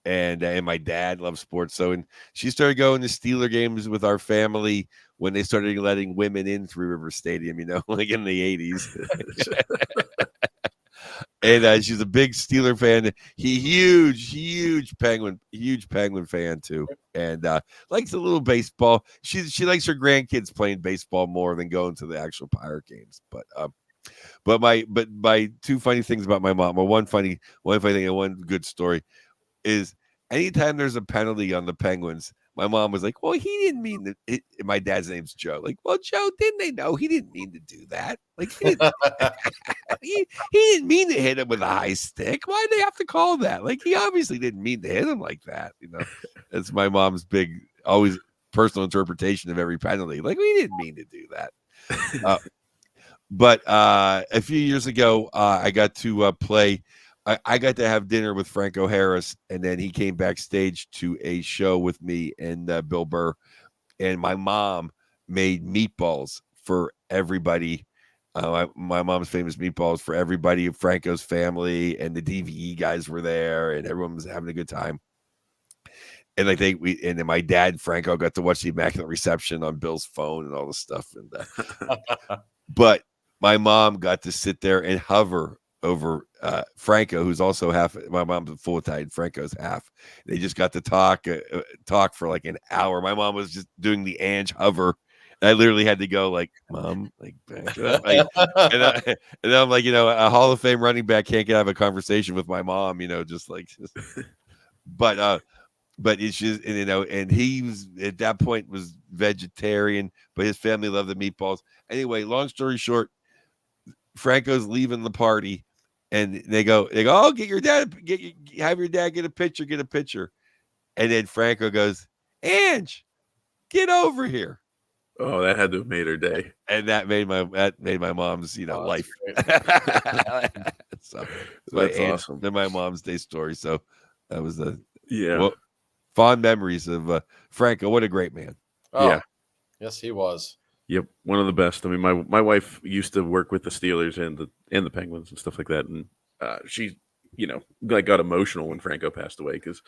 And my dad loves sports. So, and she started going to Steeler games with our family when they started letting women in Three River Stadium, in the 80s. And she's a big Steeler fan. Huge Penguin fan too. And likes a little baseball. She likes her grandkids playing baseball more than going to the actual Pirate games. But my two funny things about my mom, or one funny thing and one good story, is anytime there's a penalty on the Penguins, my mom was like, well, he didn't mean to. My dad's name's Joe. Like, well, Joe, didn't they know he didn't mean to do that? Like, he didn't mean to hit him with a high stick. Why'd they have to call that? Like, he obviously didn't mean to hit him like that. That's my mom's big, always personal interpretation of every penalty. Like, we didn't mean to do that. But a few years ago, I got to play. I got to have dinner with Franco Harris, and then he came backstage to a show with me and Bill Burr. And my mom made meatballs for everybody. My mom's famous meatballs for everybody, Franco's family, and the DVE guys were there, and everyone was having a good time. And I think and then my dad, Franco, got to watch the Immaculate Reception on Bill's phone and all this stuff. And but my mom got to sit there and hover over Franco, who's also half. My mom's full Italian, Franco's half. They just got to talk for like an hour. My mom was just doing the Ange hover. And I literally had to go like, Mom, like, and then I'm like, a Hall of Fame running back can't have a conversation with my mom, but it's just, and he was at that point was vegetarian, but his family loved the meatballs. Anyway, long story short, Franco's leaving the party, and they go, oh, have your dad get a picture. And then Franco goes, Ange, get over here. Oh, that had to have made her day. And that made my mom's, life. So that's awesome. Then my mom's day story. So that was fond memories of Franco. What a great man. Oh, yeah. Yes, he was. Yep, one of the best. I mean, my wife used to work with the Steelers and the Penguins and stuff like that, and she, got emotional when Franco passed away because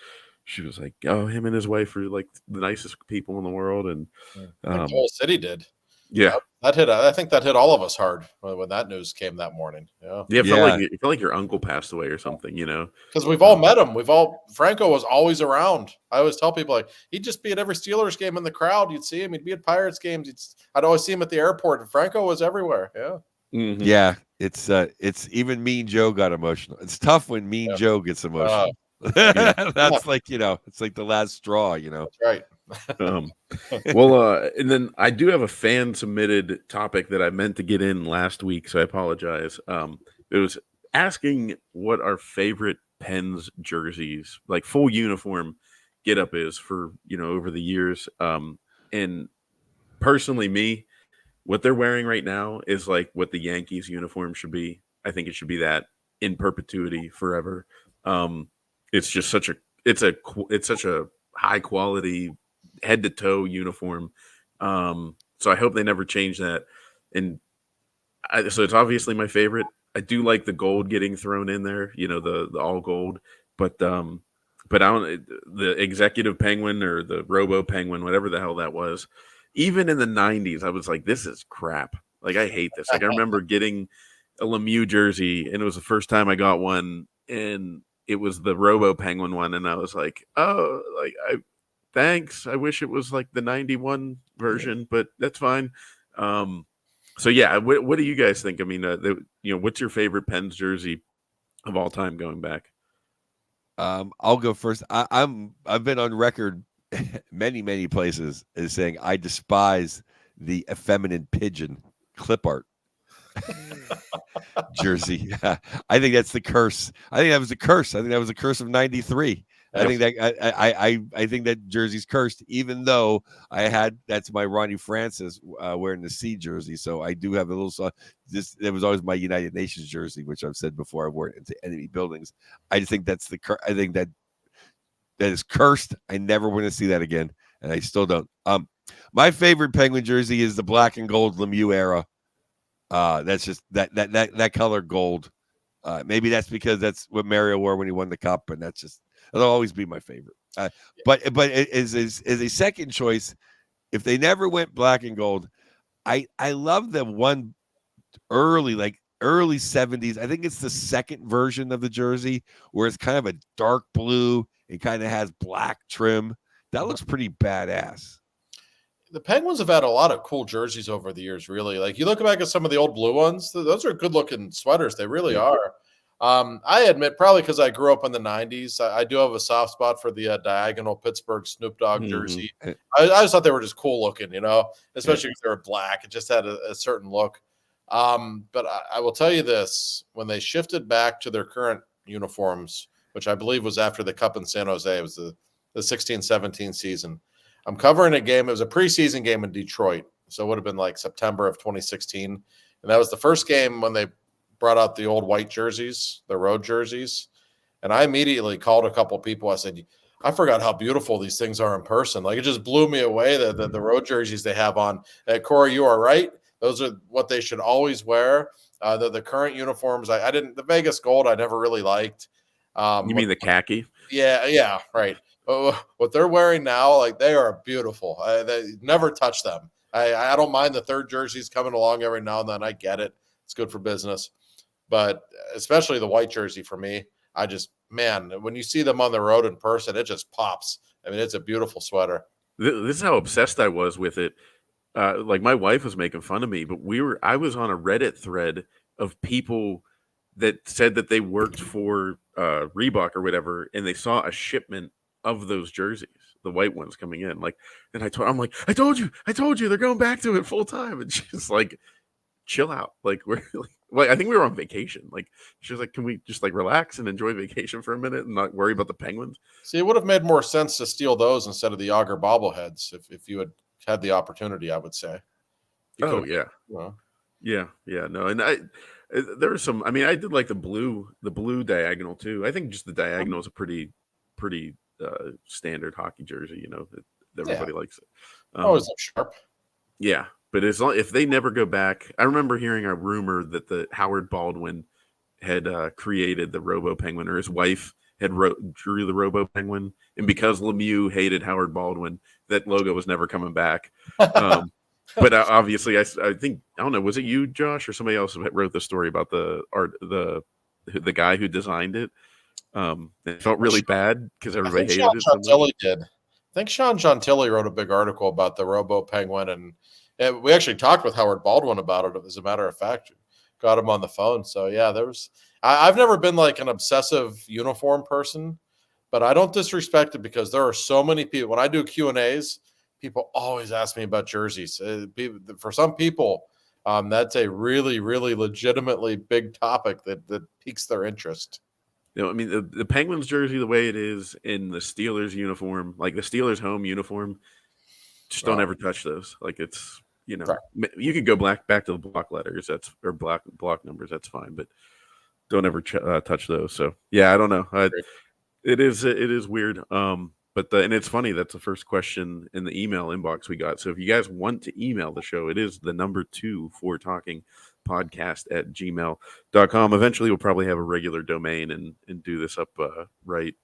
she was like, "Oh, him and his wife are like the nicest people in the world," and the whole city did. Yeah, that hit. I think that hit all of us hard when that news came that morning. Yeah, it felt like your uncle passed away or something, Because we've all met him. Franco was always around. I always tell people like he'd just be at every Steelers game in the crowd. You'd see him. He'd be at Pirates games. I'd always see him at the airport. And Franco was everywhere. Yeah, mm-hmm. Yeah. It's even Mean Joe got emotional. It's tough when Mean Joe gets emotional. That's like it's like the last straw. That's right. And then I do have a fan submitted topic that I meant to get in last week, so I apologize. It was asking what our favorite Pens jerseys, like full uniform get up is for over the years. And personally, what they're wearing right now is like what the Yankees uniform should be. I think it should be that in perpetuity forever. It's just such a high quality head to toe uniform. So I hope they never change that. And so it's obviously my favorite. I do like the gold getting thrown in there, the all gold, but I don't, the executive penguin or the robo penguin, whatever the hell that was, even in the 90s, I was like, this is crap. Like, I hate this. Like, I remember getting a Lemieux jersey, and it was the first time I got one, and it was the robo penguin one, and I was like, oh, like, thanks. I wish it was like the 91 version, but that's fine. So yeah, what do you guys think? I mean, what's your favorite Pens jersey of all time going back? I'll go first. I've been on record many places as saying I despise the effeminate pigeon clip art jersey. I think that's the curse. I think that was the curse. I think that was the curse of '93. I think that I think that jersey's cursed, even though that's my Ronnie Francis wearing the C jersey. So I do have a little it was always my United Nations jersey, which I've said before I wore it into enemy buildings. I just think that's I think that is cursed. I never want to see that again, and I still don't. My favorite Penguin jersey is the black and gold Lemieux era. That's just that color gold. Maybe that's because that's what Mario wore when he won the cup, and it'll always be my favorite. But as a second choice, if they never went black and gold, I love the one early 70s. I think it's the second version of the jersey where it's kind of a dark blue. It kind of has black trim. That looks pretty badass. The Penguins have had a lot of cool jerseys over the years, really. Like you look back at some of the old blue ones, those are good looking sweaters. They really are. I admit, probably because I grew up in the 90s, I do have a soft spot for the diagonal Pittsburgh Snoop Dogg jersey. I just thought they were just cool looking, especially if they were black. It just had a certain look. But I will tell you this, when they shifted back to their current uniforms, which I believe was after the Cup in San Jose, it was the 16-17 season. I'm covering a game. It was a preseason game in Detroit. So it would have been like September of 2016. And that was the first game when they brought out the old white jerseys, the road jerseys. And I immediately called a couple people. I said, I forgot how beautiful these things are in person. Like, it just blew me away that the road jerseys they have on. Corey, you are right. Those are what they should always wear. The current uniforms, I didn't, the Vegas gold, I never really liked. You mean the khaki? Yeah, right. What they're wearing now, like, they are beautiful. They never touch them. I don't mind the third jerseys coming along every now and then. I get it. It's good for business. But especially the white jersey for me, when you see them on the road in person, it just pops. I mean, it's a beautiful sweater. This is how obsessed I was with it. Like, my wife was making fun of me, but I was on a Reddit thread of people that said that they worked for Reebok or whatever, and they saw a shipment of those jerseys, the white ones coming in. Like, and I told you, they're going back to it full time. And she's like, chill out. Like, we're like, I think we were on vacation. Like, she was like, can we just like relax and enjoy vacation for a minute and not worry about the Penguins? See, it would have made more sense to steal those instead of the Yager bobbleheads if you had the opportunity, I would say. Yeah. No, and there was some. I mean, I did like the blue diagonal too. I think just the diagonal is a pretty standard hockey jersey. That everybody likes it. Always look sharp. Yeah, but if they never go back, I remember hearing a rumor that the Howard Baldwin had created the Robo Penguin, or his wife had drew the Robo Penguin, and because Lemieux hated Howard Baldwin, that logo was never coming back. But obviously, I think, I don't know, was it you, Josh, or somebody else that wrote the story about the the guy who designed it? It felt really bad because everybody hated it. Chantilly did. I think Sean Chantilly wrote a big article about the Robo Penguin, and we actually talked with Howard Baldwin about it. As a matter of fact, got him on the phone. So yeah, I've never been like an obsessive uniform person, but I don't disrespect it because there are so many people. When I do Q&As, people always ask me about jerseys. For some people, that's a really, really legitimately big topic that piques their interest. I mean, the Penguins jersey, the way it is, in the Steelers uniform, like the Steelers home uniform, just don't ever touch those. Like, it's, right. You could go back to the block letters, or block numbers, that's fine, but don't ever touch those. So yeah, I don't know. It is weird. And it's funny, that's the first question in the email inbox we got. So if you guys want to email the show, it is the number 2 for talking podcast@gmail.com. Eventually we'll probably have a regular domain and do this up right.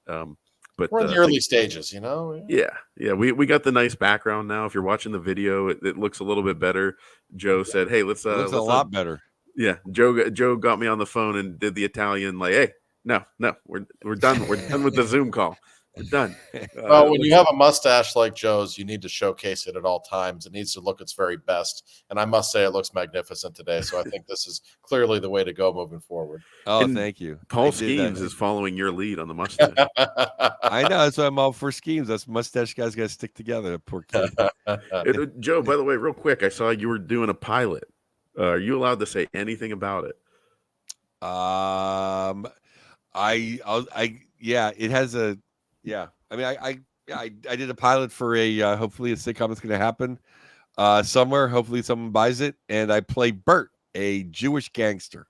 But we're in the early stages, Yeah. We got the nice background now. If you're watching the video, it looks a little bit better. Joe said, hey, let's it looks a lot better. Yeah. Joe got me on the phone and did the Italian, like, hey, no, we're done. We're done with the Zoom call. We're done. Well, when you have a mustache like Joe's, you need to showcase it at all times. It needs to look its very best. And I must say, it looks magnificent today. So I think this is clearly the way to go moving forward. Oh, and thank you. Paul Schemes is following your lead on the mustache. I know. That's why I'm all for Schemes. That's mustache guys got to stick together. Poor kid. Joe, by the way, real quick, I saw you were doing a pilot. Are you allowed to say anything about it? It has a. Yeah, I mean, I did a pilot for a hopefully a sitcom that's going to happen somewhere. Hopefully, someone buys it, and I play Bert, a Jewish gangster.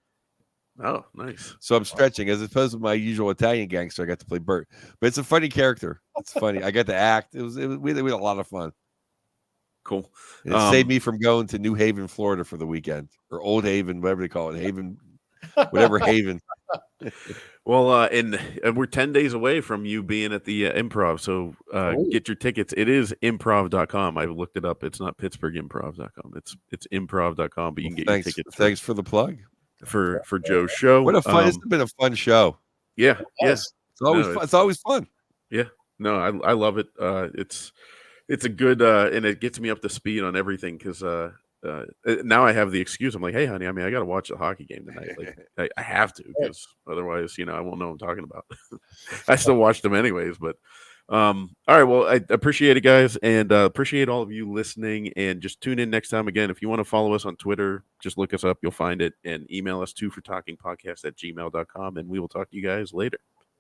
Oh, nice. So I'm stretching as opposed to my usual Italian gangster. I got to play Bert, but it's a funny character. It's funny. I got to act. We had a lot of fun. Cool. And it saved me from going to New Haven, Florida for the weekend, or Old Haven, whatever they call it, Haven, whatever Haven. Well, and we're 10 days away from you being at the Improv, so get your tickets. It is improv.com. I looked it up. It's not pittsburghimprov.com. It's improv.com, but you can get your tickets. Thanks for the plug. For Joe's show. What a fun! It's been a fun show. Yeah. Yes. It's always fun. Yeah. No, I love it. It's a good and it gets me up to speed on everything because now I have the excuse. I'm like, hey, honey, I mean, I got to watch the hockey game tonight. Like, I have to, because otherwise, I won't know what I'm talking about. I still watch them anyways, but all right. Well, I appreciate it, guys, and appreciate all of you listening. And just tune in next time. Again, if you want to follow us on Twitter, just look us up. You'll find it, and email us 2fortalkingpodcast@gmail.com, and we will talk to you guys later.